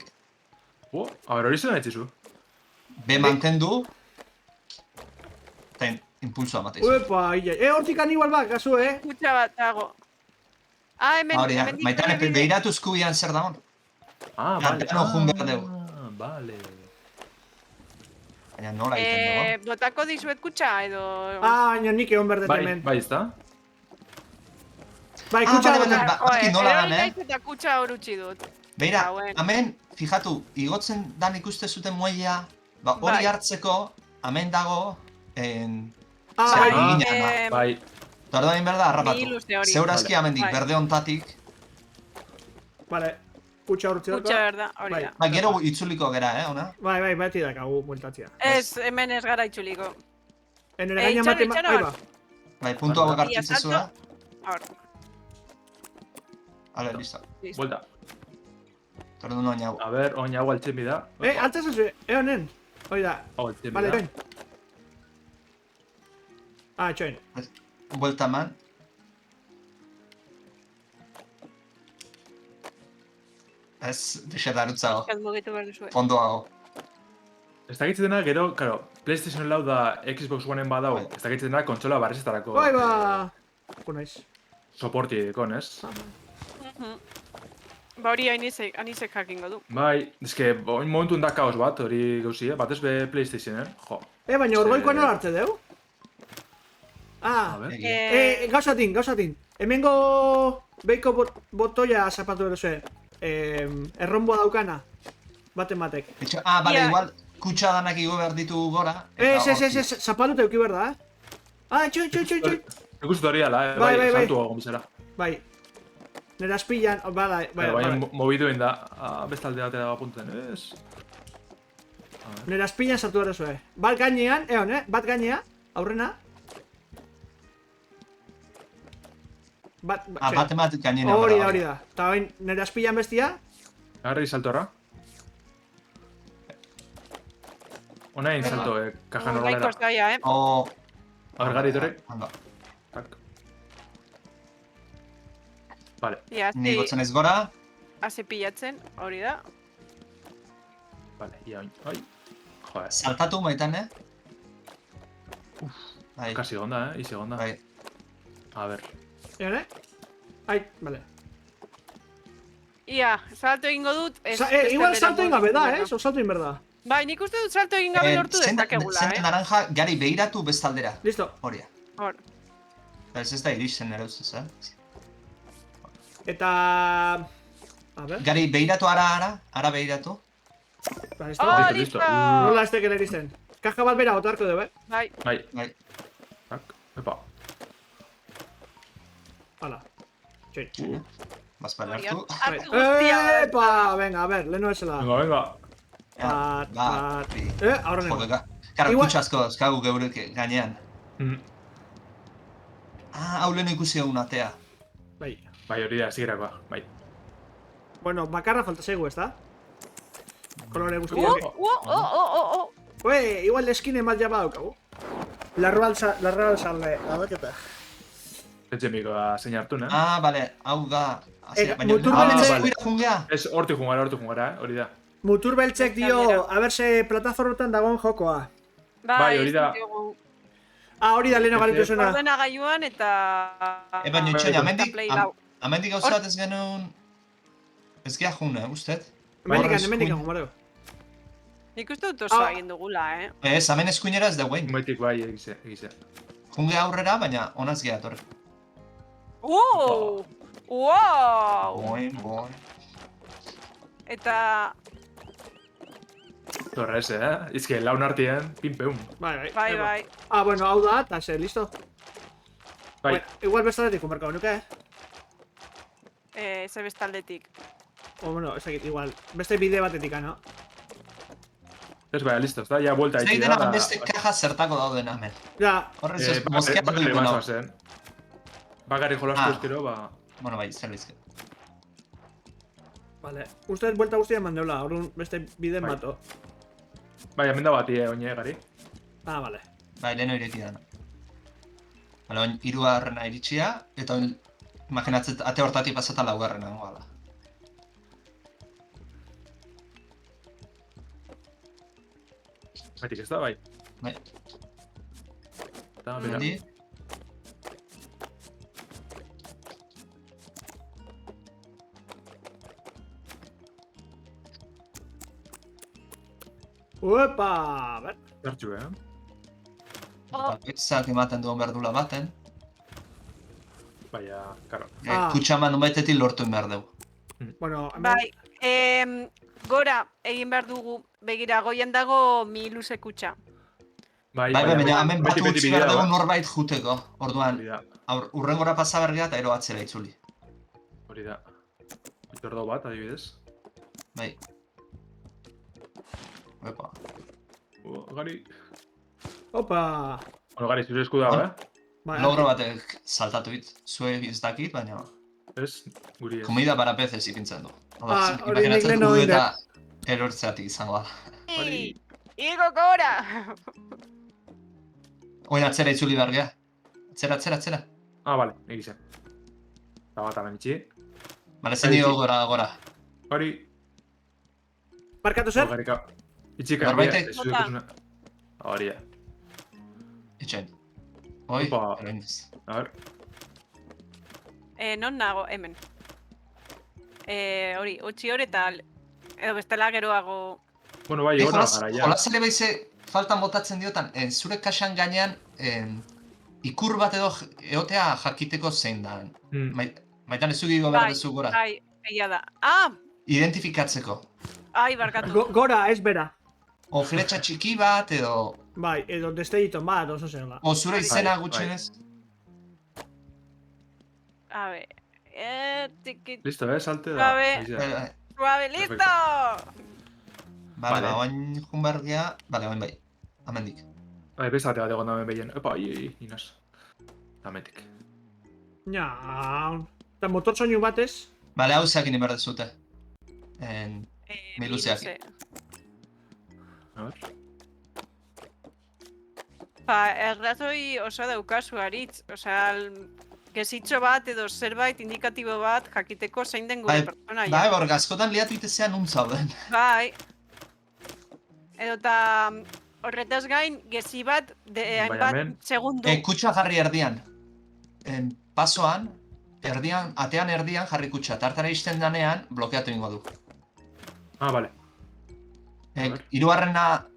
A ver, hori zen haitzizu. B mantendu eta impulsoa mateiz. Uepa, hortikan igual bat, kasu, Kutsa bat dago. Hemen Maitane, behiratu eskubian zer dagoen. Vale. Gano jun behar dugu. Vale. Baina nola egiten dugu. Botako dizuet kutsa, edo... Baina nik egon berdet hemen. Bai, ez da? Bai, kutsa bale, baki nola dan, Eta kutsa hor utzi dut. Beira, hemen, fijatu, igotzen dan ikuste zuten muellea, hori hartzeko, hemen dago, Bai. Eta hori behar da, harrapatu. Zeurazki amendik, berde ontatik. Vale, kutsa hor utzi dut. Kutsa berda, hori da. Bai, gero itzuliko gera, ona? Bai, beti dakagu bueltatzia. Ez, hemen ez gara itzuliko. Nere gaina mate... Bai, puntu hau gartitzezu da. Hor. Vale, listo. Vuelta. Tordu no oinago. A ver, oinago altxen bida. Altzaz ez, honen. Hoi da. Altxen bida. Vale, join. Join. Vuelta man. Ez, bixeta arutzago. Fondoago. Ez dakitzen dena, gero, claro, PlayStation lau da Xbox Oneen badau, ez dakitzen dena kontsola barrezetarako. Bai, ba... Konaiz. Soporti edekon, ez? Ba hori anisek jakingo du. Bai, eske, oin momentun da kaos bat, hori gauzi, batez be PlayStation, jo. Baina orgoikoa nola arte deu? Gauzatin. Hemengo beiko botoia zapatu erozue. Erromboa daukana. Baten batek. Bale, igual kutsa danak igo behar ditu gora. Zapatu teuki berda, txoi. Ikustut hori ala, bai, saltu hago bizera. Bai. Nera azpilan, bai. Mobiduen da, bestalde batea dago apunten, ez? Nera azpilan sartu erozue. Bat gainean, bat gainea, aurrena. Bat emat gainera. Hori da. Eta bain, nera azpilan bestia. Agarri saltorra. Ona egin salto, kaja Nahiko normalera. zaila, A ver, Gari, torri. Ondo. Tak. Vale, Ia, Ni gotzen ez gora. hazi pilatzen, hori da. vale, ia oin. Ai. Joder, Saltatu maitan, Bai, kasi gonda, izi gonda. bai. A ver. Egon, Ai, vale. Ia, salto egingo dut. Igual salto egin gabe da, O salto egin berda. Bai, nik uste dut salto egin gabe lortu dezakegula, Zenta naranja gari behiratu bestaldera. Listo. Horia. Hor. Ez da iristen nere ustez, Eta... A ver. Gari behiratu ara behiratu. Ba, listo. Oh, listo. listo! Nola ez tekela iristen. Kaja bat bera otarko dugu, Bai, Bai, Bai. tak. Epa. Hala. Txoin. Bazpare hori hartu. hartu guztia. Epa, venga, a ver, leheno esela. Venga, venga. Bat. Bi. Ahora Jode, nengo. Karo, Igual- kutsasko dauzkagu geurek gainean. Mm. Hau lehen ikusi egun atea. Bai. Bai, hori da, zigerakoa. Bai. Bueno, bakarra falta zaigu, ez da? Kolore guztiak. Ue, igual eskine mal jaba daukagu. Larra alzalde. Adaketa. Etxemikoa zein hartu, ne? Bale, hau da. mutur beltze- Baina, jungea. Ez, hortik jungara, hori da. Mutur beltzek dio, a ver se plataformetan dagoen jokoa. Bai, hori da. Hori da leheno garitu zuena. Ordenagailuan eta... Baina itxoin, Play lau. amendik gauza bat ez genuen... Ez gea june, usted? Hemendikan, gomaro. Nik uste dut oso egin dugula, Ez, hemen eskuinera ez da guain. Maitik bai, egize. Junge aurrera, baina honaz gea, torre. Wow! Boin. Eta... Torre ese, izke, laun artien, pinpeun. Bai. Bueno, hau da, eta ze, listo. Bai, Igual bestaletik kumarkau nuke, Ze bestaldetik. bueno, ez dakit, igual. Beste bide batetik, no? ez bai, listo, ez da, ja, vuelta Zei itxi dena da. beste kaja zertako dauden hemen. Ja, Horrez ez, Bakari mozkeatu dugu nau. bazoazen. Bakari jolastu ezkero, ba... Bueno, bai, zerbizke. vale. Uste buelta guztia eman deula, orduan beste biden Bai. bato. Bai, hemen da bati, oine, gari. Vale. Bai, leheno ireki dana. Bale, oin, hirugarrena iritsia, eta oin, imaginatzet, ate hortatik pasata laugarrena, goala. Baitik ez da, bai. Bai, Eta, bera. hemendi. Uepa, ber. Zartxu, Bakoitzak ematen duen berdula baten. Baina, karo. Kutsaman unbaitetik lortu behar dugu. Bueno, Bai, gora egin behar dugu, begira, goian dago mi luze kutxa. Bai, Baina hemen batu beti utzi bidea behar dugu da. norbait juteko. Orduan, Hori da, urrengora pasa bergea eta ero atzera itzuli. hori da. Itordo bat, adibidez. Bai. Epa. Gari. Opa. Bueno, gari, zure esku dago, Bai, Logro batek saltatu dit. Zue ez dakit, baina... Ez, guri ez. Comida para peces ipintzen du. Hori nik Imaginatzen leheno dugu oinde. eta erortzeatik izango da. Hori. Igo gora! Oin atzera itzuli behar gea. Atzera. Ah, bale, egize. Eta bat hemen itxi. Bale, zen dio gora. Gari. Barkatu zer? Garika. Itxika, Norbaitek- zure ikusuna. Hori da. Itxoin. Oi, Opa. eroinez. A ver. Non nago, hemen. Hori, utzi hori eta... Edo bestela geroago... Bueno, bai, hona gara, ja. Jolaz ere baize faltan botatzen diotan, zure kaxan gainean ikur bat edo egotea jakiteko zein da. Maitan ez zugi behar duzu gora. Bai, egia da. Ah! Identifikatzeko. Ai, barkatu. Gora, ez bera. O fletxa txiki bat edo... Bai, edo destellito bat, oso zegoela. O zure izena Bai, gutxienez. A ver... Tiki... Listo, salte da. Suave. Egize. Suave, listo! Bale, Vale. oain jun behar gea... Bale, oain bai. Amendik. Bai, bezate bat egon da hemen behien. Epa, inaz. Dametik. Ja, eta motor soinu batez. Bale, hau zeakin behar dezute. Miluzeak. A ver. Errazoi oso daukazu aritz. Osea, gezitxo bat edo zerbait indikatibo bat jakiteko zein den gure pertsonaia. Bai, borga, askotan liatu itezean zauden. Bai. Edo eta horretaz gain, gezi bat, hainbat segundu. Kutsa jarri erdian. Pasoan, atean erdian jarri kutsa. Tartara izten danean, blokeatu ingo du. Ah, vale. Hirugarrena...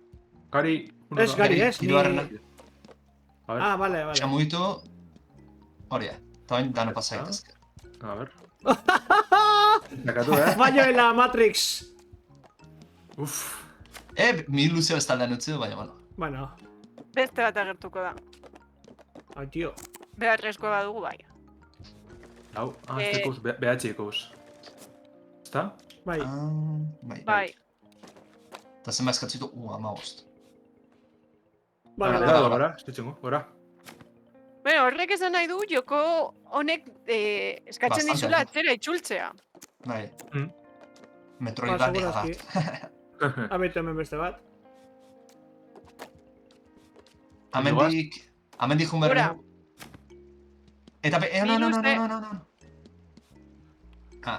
Gari... Ez, Gari, ez. Hirugarrena... Ah, vale. Xamuitu... Horia. Eta bain dano pasa gaitazke. A ver. Nakatu, Fallo en la Matrix. Uff. Miluzeo ez taldean utzi du, baina, bueno. Bueno. Beste bat agertuko da. Ai, tio. Beharrezkoa badugu bai. Hau, este ikus, BH ikus. Ezta? Bai. Bai. Eta zenba eskatzitu, 15. Vale, gora, estitxengo, gora. Bueno, horrek esan nahi du, joko honek eskatzen dizula atzera itxultzea. Bai. Metroidvania bat. Abetu hemen beste bat. Amendik jun berri. Eta no.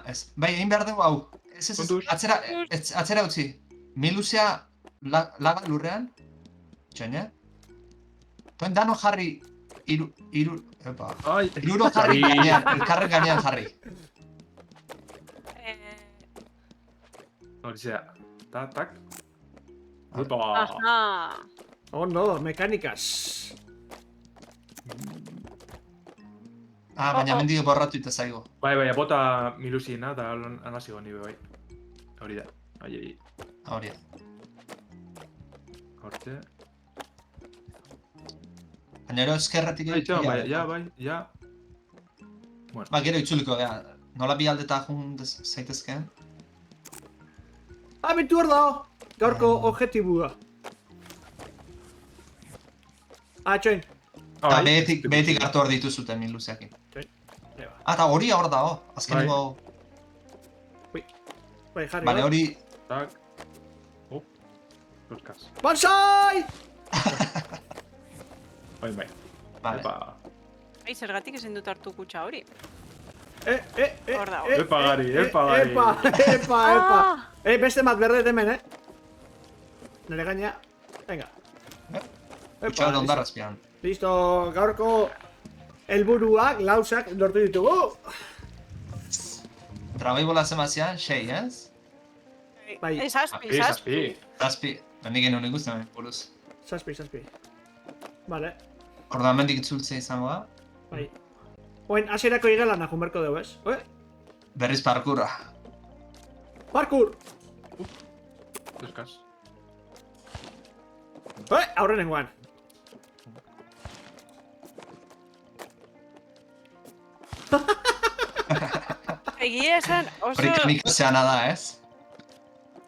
Ez. Bai, egin behar dugu hau. Ez. Atzera utzi. Miluzea laga lurrean. Txoine. Toen dano jarri Iruro jarri gainean, elkarren gainean jarri. Horizea. Tak. Aha. Oh no, mecánicas. Baina mendik borratu ite zaigo. Bai, bota miluziena eta anazio gani bai. Hori da. Ai. Hori da. Hortze. Baina ero eskerratik ja. Ba, gero itzuliko gea. Nola bi aldeta jun zaitezkeen? Abentu hor dago! Gaurko objektibua. Txoin. Behetik hartu hor dituzuten miluzeakin. Eta hori hor dago. Azkenengo... Bai, jarri. Bale, hori... Tak. Luzkaz. Bansai! Bai. Vale. Zergatik ezin dut hartu kutsa hori. Hor dago. Epa, Gari. Epa. Beste bat berdet hemen, Nere gaina. Venga. Kutsa hori ondarra espian. Listo, gaurko helburuak, lausak lortu ditugu. Trabai bola zemazian, 6, ez? Bai. Zazpi. Bendik genuen ikusten, buruz. Zazpi. Vale. Orda mendik itzultzea izango da. Bai. Oen, hasierako igelana junberko dugu, ez? Berriz parkurra. Parkur! Luzkaz. Aurrenengoan. Egia esan Hori kamikazeana da, ez?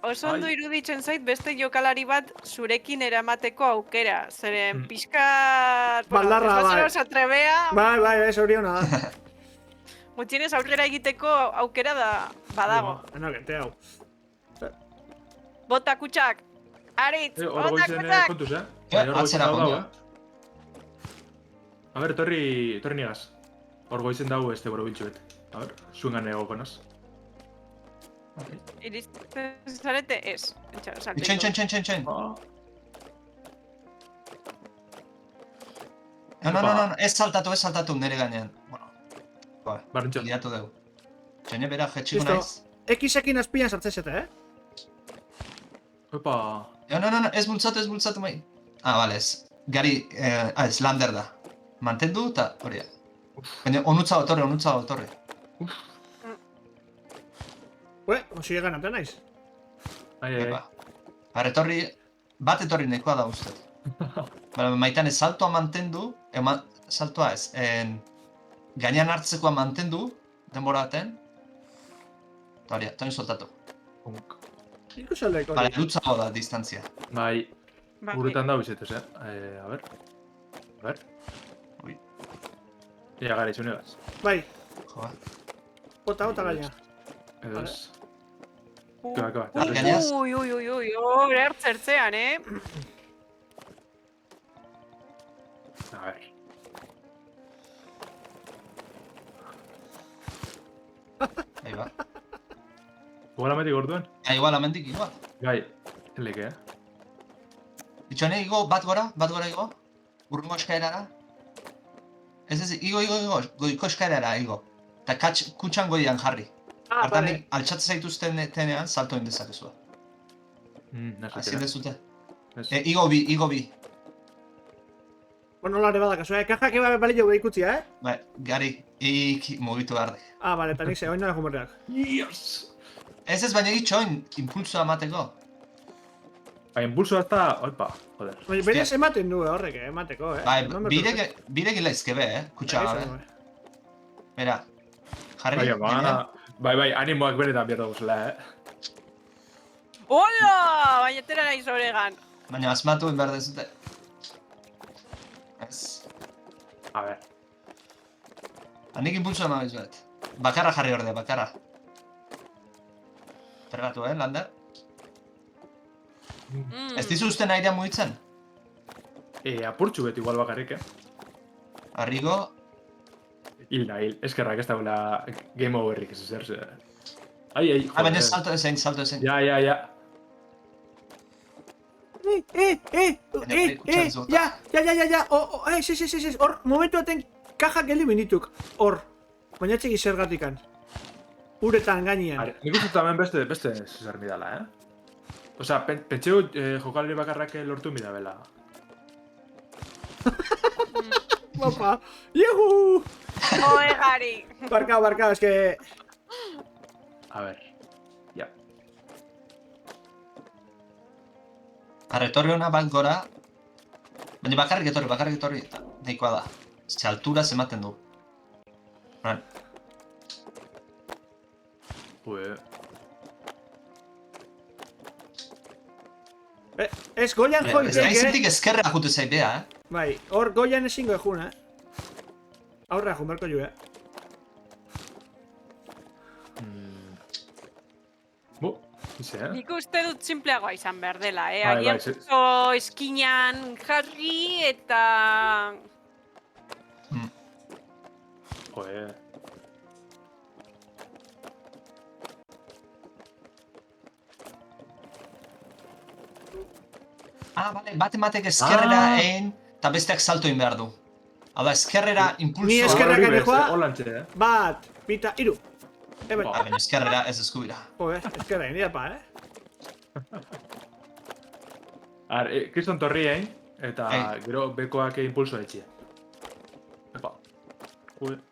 Oso ondo iruditzen zait beste jokalari bat zurekin eramateko aukera. Zeren pixkat... Baldarra, bai. Ez atrebea... Bai, ez hori hona da. Gutxienez aurrera egiteko aukera da badago. Ano, gente hau. Bota kutsak! Aritz, bota goizen kutsak! kontuz, Atzera kontua. A ber, torri nigaz. Hor goizen dago este boro biltxuet. A ber, zuen gane gokonaz. Iristen zarete ez. Itxen. No, ez saltatu nire gainean. Bueno, liatu dugu. Txene bera jetxiko naiz. X-ekin azpian sartzezete, Epa. No, ez bultzatu mai. Bale, ez. Gari, ez lander da. Mantendu eta hori da. Baina, onutza otorre. Osi egan ate naiz. Etorri, bat etorri nekoa da uste. Maitan ez saltoa mantendu, saltoa ez, gainean hartzekoa mantendu, denbora baten, eta hori, eta soltatu. Ikus aldeko hori. Bale, lutzago da distantzia. Bai, burutan da bizetuz, A ber. Ui. Ia gara itxunegaz. Bai, Joa. bota gaina. Edo ez. Gainaz? Ui, ertzertzean, A ver. Ahí va. Igual ametik orduan? Igual, amendik, igual. Bai, eleke, Itxone, igo, bat gora igo. Urrungo eskaerara. Ez, igo, goiko eskaerara, igo. Eta kutxan goian jarri. Artanik, altxatzen zaituzten tenean, salto indezakezua. Azin dezute. Igo bi. Bueno, lare bada, kasua, kajak eba balio behikutzi, Bai, gari, mugitu behar de. Bale, eta nik ze, oin nara jumorreak. Yes! Ez, baina itxoin, impulsua emateko. Ba, impulso hasta... Oipa, joder. Berez ematen du horrek, emateko, Bai, birek ilaizkebe, kutxa gabe. Mira, jarri. Bai, animoak beretan bierda guzela, Hola! Baina tera nahi zoregan. Baina asmatu behar dezute. Ez. A ver. Hanik impulsua emabiz bet. Bakarra jarri ordea, bakarra. Pergatu, Lander? Ez dizu usten airea mugitzen? Apurtxu beti igual bakarrik, Arrigo. Hil. Eskerrak ez daula game overrik ez ezer. Ai, joder. Baina salto ezein. Ja. Ja. Sí. Hor, momentu aten kajak geli binituk. Hor. Baina txegi zergatikan. Uretan gainean. Nik uste hemen beste zer midala, Osa, pentseu jokalari bakarrak lortu midabela. Opa! Juhu! Joe, Gari! Barkao, eske... A ver, ja. Etorri hona bat gora. Baina bakarrik etorri. Nahikoa da. Ze altura ematen du. Ez goian joitek, Aizetik ezkerra jute zaidea, Bai, hor goian ezingo ejun, Aurra ejun, berko ju, Nik uste dut simpleagoa izan behar dela, Bai, Agian eskinan jarri eta... Joder. Bale, bat ematek ezkerrera egin, eta besteak salto egin behar du. Hau da, ezkerrera impulsoa... Ni ezkerrak anejoa, bat, bita, iru. Baina ezkerrera ez eskubira. Joder, ezkerra egin, pa, Kriston torri egin, eta gero bekoak impulsoa etxia. Epa. Joder.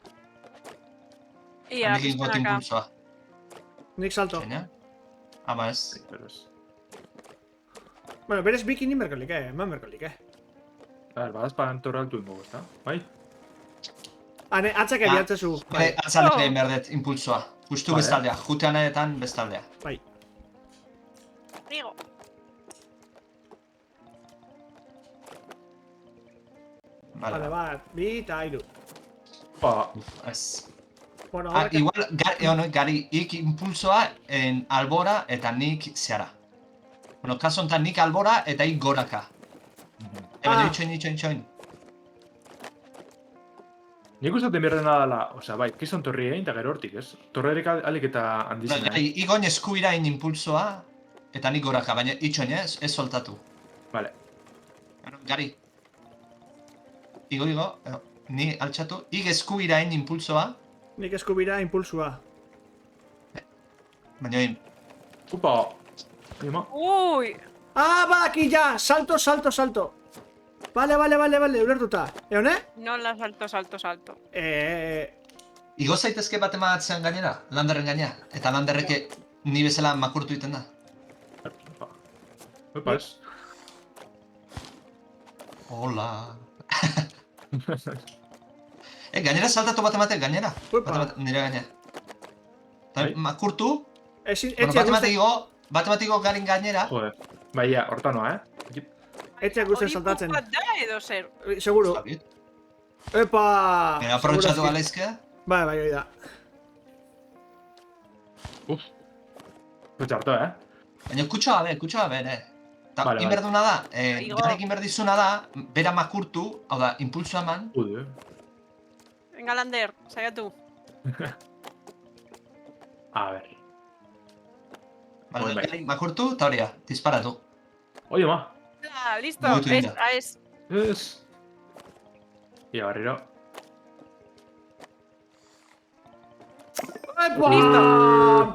Ia, Handik ingot impulsoa. Nik salto. Ama ez. Bueno, berez bikin ni merkolik, eman merkolik, Badazpan torre altu ingo, ezta? Bai? Atzak ebiatzezu. Atzalek egin behar dut impulsoa. Justu bestaldea, jutean edetan bestaldea. Bai. Rigo. Vale, bat, bi eta iru. Ez. Bueno, Igual, Gari, ik impulsoa en albora eta nik zeara. Bueno, kaso honetan nik albora eta ik goraka. Baina itxoin. Nik uste berrena dela, osea, bai, Kriston torri egin eta gero hortik, ez? Torrerik alik eta handizena. Gari, igoin eskubira egin impulsoa eta nik goraka, baina itxoin, ez soltatu. Vale. Gari. Igo, ni altxatu, ik eskubira egin impulsoa. Nik eskubira impulsua. Baina egin. Upa! Ima. Ui! Ba, aquí ya! Salto! Vale, ulertuta. Eone? Nola salto. Igo zaitezke bat ematzen gainera, Landerren gainera. Eta Landerreke ni bezala makurtu iten da. Upa, ez? Hola. Gainera saltatu bat ematek gainera. Nire gainera. Eta makurtu. Bat ematiko garin gainera. Joder. Baina, hortanoa, Etxeak guztien saltatzen. Hori bat da edo zer? Seguro. Epa! Aprobetxatu galeizkea? Bai, hori da. Kutsa harto, Baina kutsa gabe, ere. Eta, Vale, inber duna da, Igo. Jarekin berdizuna da, bera makurtu, hau da, impulsu eman. Jude. Venga, Lander, saiatu. A ver. Vale, Bai. Jari makurtu, eta hori da, disparatu. Oye, ma. Listo, Mugitu egin da. ez. Ez. Ia, barriro. ¡Epa! Listo.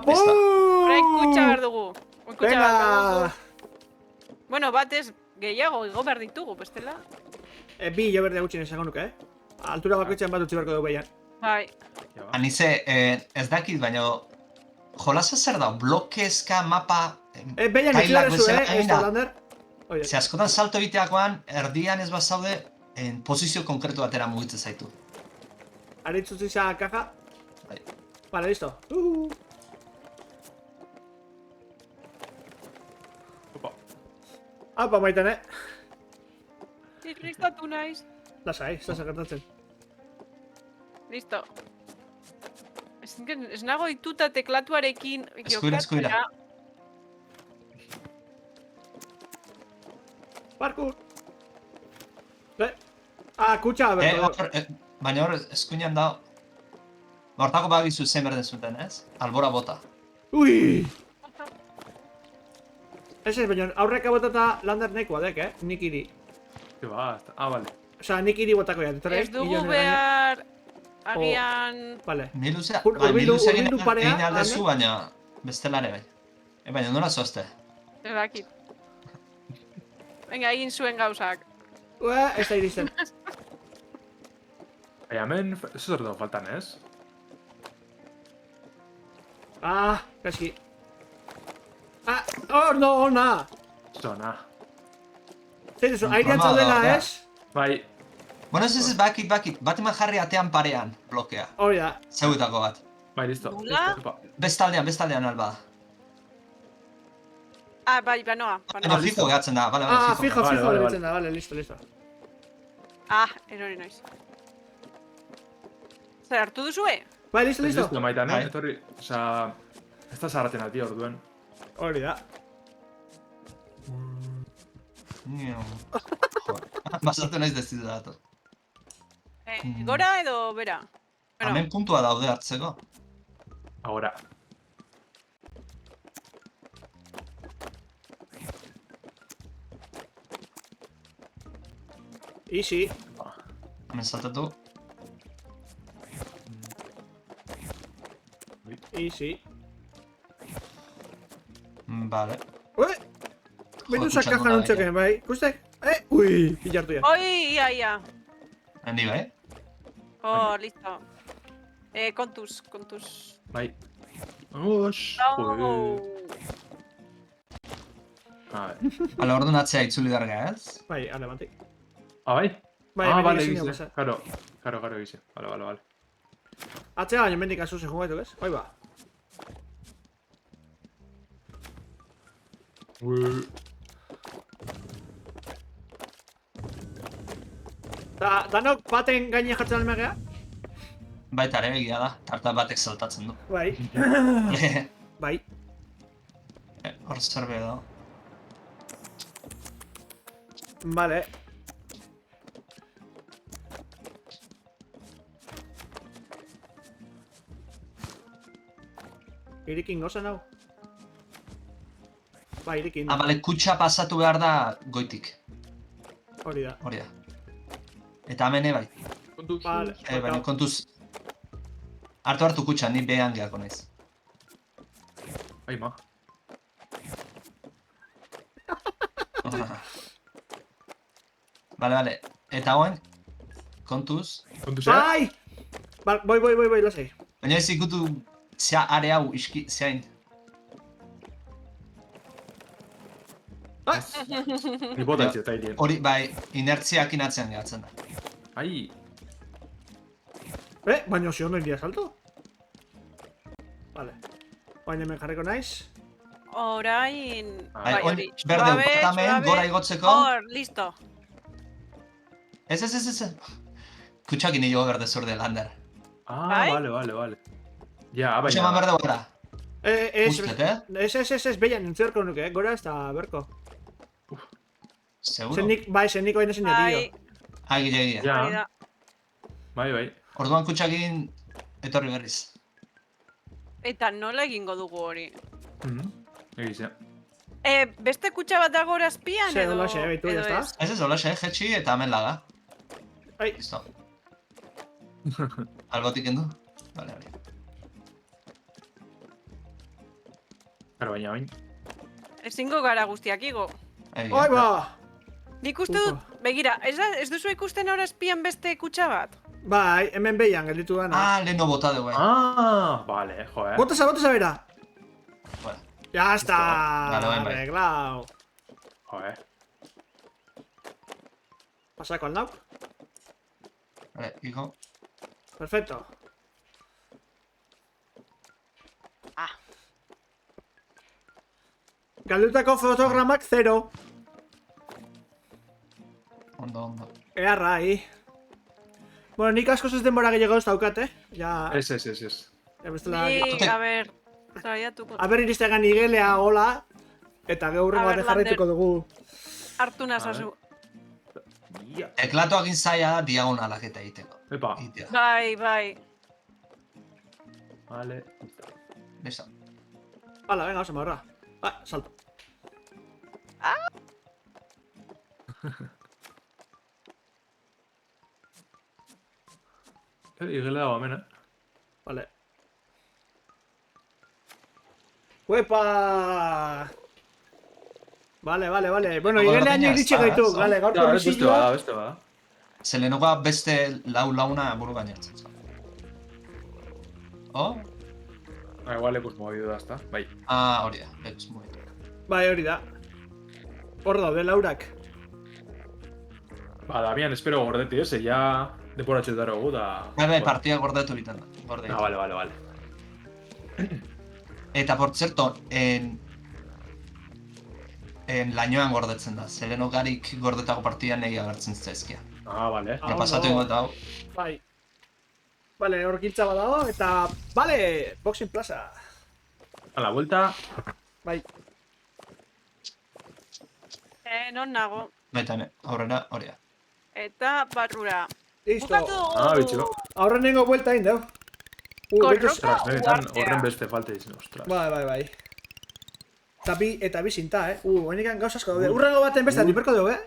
¡Pum! Orain kutsa behar dugu. Kutsa behar dugu. Venga! Bueno, batez gehiago igo behar ditugu, bestela. Bi jo berde gutxien esango nuke, Altura bakoitzean bat utzi beharko dugu behian. Bai. Ja, ba. Anize, ez dakit, baina jolasa zer da, blokezka mapa... Behian utzi Kailak behar zu, bezala ez egin da, da. Lander? Oide. Ze askotan salto egiteakoan, erdian ez bazaude, posizio konkretu batera mugitzen zaitu. Aritz utzi za kaja. Bai. Vale, listo. Opa. Apa, maiten, Irristatu naiz. Lasai, ez da gertatzen. Listo. Ez nago ituta teklatuarekin Eskuira. Parkour! Kutsa berko. Baina hor, eskuinan da... Hortako bagizu zen berden zuten, ez? Albora bota. Ui! Ez, baina aurreka botata Lander nahikoa dek, Nik iri. Que va, vale. Osa, nik iri botako ya. Ez dugu behar... Agian... Vale. Ni luzea, Urbildu parea, egin aldezu, baina bestelare bai. Baina nola zoazte? Ez dakit. Venga, egin zuen gauzak. Ez da iristen. Baina, hemen, ez zer dago faltan, ez? Gaski. No, ona! Zona. Zer duzu, airean zaudela, ez? Bai. Bueno, ez, bakit. Bat eman jarri atean parean, blokea. Hori da. Zeuetako bat. Bai, listo. Nola? Opa. Bestaldean alba. Bai, banoa. Baina fijo gehatzen da, bale, Fijo, Vale, vale, geratzen da, vale, listo. Erori noiz. Zer hartu duzue? Bai, listo. Listo, maitan, Bai. etorri, oza... Ez da zarraten ati orduen. Hori da. Basatu naiz dezidu datu. Gora edo bera? Hemen puntua daude hartzeko. Ahora. Easy. Hemen saltatu. Easy. Vale. Ue! Betu sa kaja nuntzeken, bai. Kustek? Ui, pilartu ya. Oi, ia. Hendi bai? Listo. Kontuz. Bai. Osh. No. A ver. Bale, orduan atzea itzuli darga, ez? Bai, alemantik. Bai? Bai, Vale, egizin gize. pasa. Karo, gize. Vale. Atzea baino mendik azuzen jugaitu, ez? Oi ba. Danok baten gaine jartzen almegea? Baita ere egia da, tarta batek saltatzen du. Bai. Bai. Hor zerbe da. Vale. Irikin gozan hau? Ba, irikin. Bale, kutsa pasatu behar da goitik. Hori da. Hori da. Eta hemen bai. Vale. Baina kontuz... Hartu kutsa, ni behan gehiago naiz. Ai, ma. Vale. Eta hoen, kontuz... Kontuz, Bai! Boi, lasai. Baina ez ikutu zea are hau iski zeain. Ni bota itxe, eta hilien. Hori, bai, inertziak inatzean gehatzen da. Ai. Baina osi ondo india salto? Vale. Baina hemen jarriko naiz. Orain... Bai, berde, batamen, gora igotzeko. Hor, listo. Ez. Kutsakin nio berde zurde Lander. Ah, Bai? vale. Ja, Kutsa eman baina... berde gora. Ez, behian nintzerko nuke, gora ez da berko. Seguro? Nik baina zen dio. Egia. Ja. Bai. Orduan kutxakin etorri berriz. Eta nola egingo dugu hori? Egizia. Beste kutxa bat dago azpian Ze, edo... holaxe, baitu, edo jazta. ez? Ez, holaxe, jetxi eta hemen laga. Ai. Listo. Albotik endu? Vale. Pero baina bain. Ezingo gara guztiak igo. Oi ba! Nik uste dut, begira, ez duzu ikusten ahora azpian beste kutxa bat? Bai, hemen behian gelditu dana. Leheno bota dugu, Vale, joder. Bota bera! Bueno. Ya está, Vale, bai. arreglao. Joder. Pasako al nauk. Vale, hijo. Perfecto. Galdutako fotogramak 0. Ondo. Earrai. Bueno, nik askoz ez denbora gehiago ez daukat, Ja... Ez. Ni, a ber, saiatuko. A ber iristegan igelea hola. Eta geurrengo baten jarraituko dugu. Hartu nazazu. Teklatoak inzaia da diagonalak eta egiteko. Epa. Bai. Vale. Listo. Hala, venga, vamos a morra. Salto. Igele dago hemen, Vale. Uepa! Vale. Bueno, igelean iritsi gaitu. Vale, gaurko misioa. Beste ba. Zelenokoa beste launa buru gainertzen. Igual lekuz mobidu da, ezta? Bai. Hori da, lekuz mobidu. Bai, hori da. Hor daude laurak. Ba, Damian, espero gordeti, ja deporatxe darogu da... Bai, partida gordetu egiten da. Vale. Eta, por cierto, en lainoan gordetzen da. Zelenogarik gordetako partidan negi agertzen zaizkia. Vale. Pasatu ingo eta hau. Bai. Vale, hor giltza badago, eta... Vale, Boxing Plaza. A la vuelta. Bai. Non nago. Baita, aurrera, hori da. Eta barrura. Listo. Bukatu! Bitxo. Aurrenengo buelta inda. Korroka Ostras, benetan guardia. horren beste falte izan, ostras. Bai. Eta bi zinta, Hoenikan gauz asko daude. Urrengo baten beste aniperko dugu,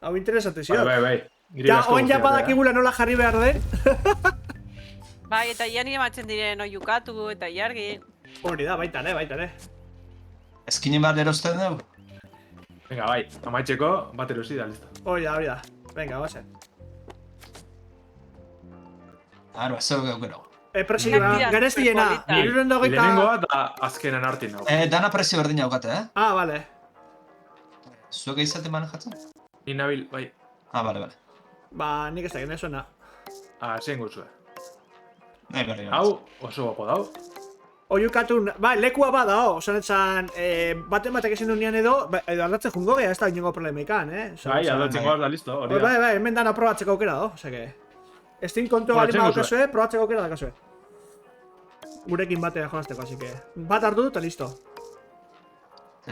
Hau interesante zio. Bai. Ja, oin ja badakigula nola jarri behar den. Bai, eta ian ematzen diren oiukatu eta iargi. Hori da, baitan. Eskinen bat erosten dugu? Venga, bai, amaitzeko bat erosi da, listo. Hori da. Venga, base. Aro, ez dugu gero. Presioa, gareztiena. Lehenengoa da azkenen hartin hau. Dana presio berdina daukate, Vale. Zuek izaten manejatzen? Ni nabil, bai. Vale. Ba, nik ez da gine zuena. Zein guzue. Nahi berri. Hau, oso guapo dau. Oiukatun, lekua bada, osan etzan, baten batek ezin dunian edo aldatzen jungo geha, ez da inongo problemikan, Bai, aldatzen goaz da, listo, hori da. Bai, hemen dana probatzeko aukera do, oseke. Estin kontu bali daukazue, probatzeko aukera daukazue. Gurekin batea jolazteko, así que... Bat hartu dut, eta listo.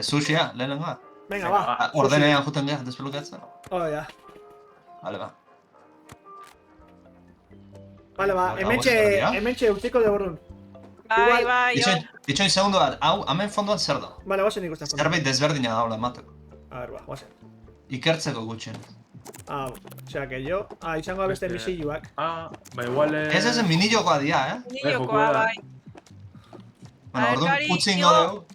Sushia, lehenengoa? Venga, ba. Ordenean juten geha, desblokeatzen? Ja. Vale, ba. Vale, ba, hementxe utziko de borrun. Bai, Ditxoin segundo bat, hau, hemen fondoan zer da? Vale, guazen ikusten fondoan. Zerbait desberdina daula emateko. A ver, ba, guazen. Ikertzeko gutxen. Osea, que yo... izango beste misilluak. Ba, igual... Ez minijokoa dia, Minijokoa, bai. Bueno, orduan utzi ingo dugu.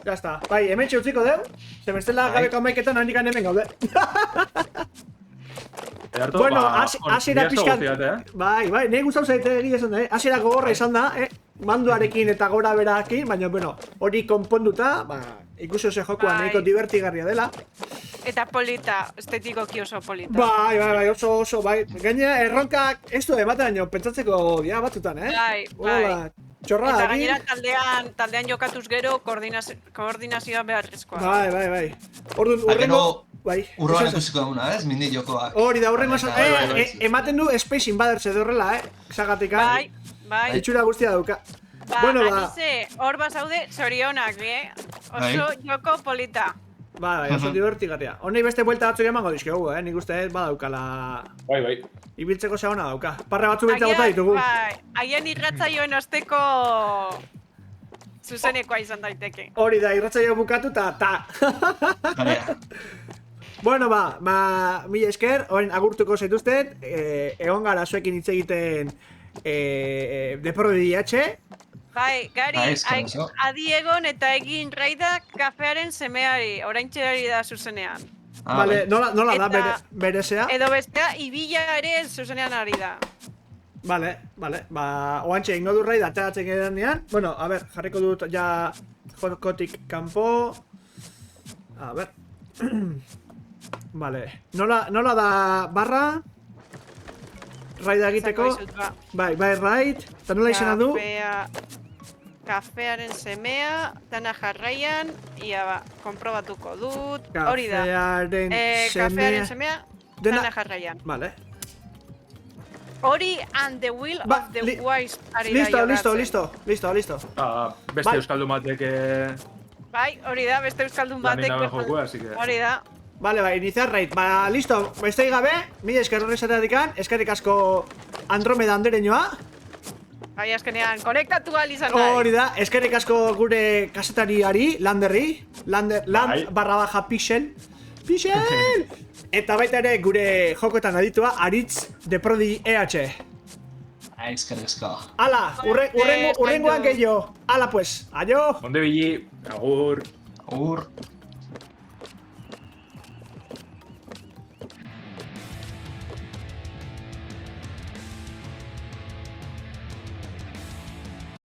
Ya está. Bai, hementxe utziko dugu. Se me estela gabeko amaiketan handikan hemen gaude. Bueno, hasiera pixkat... Bai, nahi gustau zaite egia esan da, hasiera gogorra izan da, manduarekin eta gora berakin, baina, bueno, hori konponduta, ikusi oso jokoa nahiko divertigarria dela. Eta polita, estetikoki oso polita. Bai, oso, bai. Gainera, erronkak ez du ematen baino, pentsatzeko dia batzutan, Bai. Txorra, eta gainera taldean jokatuz gero koordinazioa beharrezkoa. Bai. Orduan, urrengo... Urroan ikusiko duguna, ez? Mindi jokoak. Hori da, urrengo ematen du Space Invaders edo horrela, Zagatika. Bai. Itxura guztia dauka. Bueno, Anise, hor bazaude zorionak, Oso joko polita. Bai, oso divertigarria. Honei beste buelta batzuk emango dizkiogu, nik uste badaukala... Bai. Ibiltzeko segona dauka. Parra batzu beltza gota ditugu. Agian irratzaioen osteko... zuzenekoa izan daiteke. Hori da, irratzaio bukatu ta. Bueno, mila esker, horren agurtuko zaituzten, egon gara zuekin hitz egiten Deporte DH. Bai, Gari, adi egon eta egin raida kafearen semeari, oraintxerari da zuzenean. Vale, nola da berezea? Edo bestea, ibila ere zuzenean ari da. Vale, oantxe ingo du raida ateratzen edan nean. Bueno, a ver, jarriko dut ja jokotik kanpo. A ver. Vale, nola da barra? Raida egiteko. Bai, raid. Eta nola izena du? Kafearen semea, dana jarraian, ia konprobatuko dut. Hori da. Kafearen semea, dana jarraian. Vale. Hori and the will of the wise ari da jogatzen. Listo. Beste euskaldun batek... Bai, hori da, beste euskaldun batek... Hori da. Vale, iniciar raid. Listo, beste gabe, mila esker horrezatatikan, eskerrik asko Andromeda andereñoa. Bai, azkenean, konektatu izan nahi. Hori da, eskerrik asko gure kasetariari, Landerri. Land_pixel. Pixel! Eta baita ere gure jokoetan aditua, Aritz Deprodi EH. Eskerrik asko. Ala, urrengoan gehiago. Ala pues, aio! Onde bili, agur. Agur.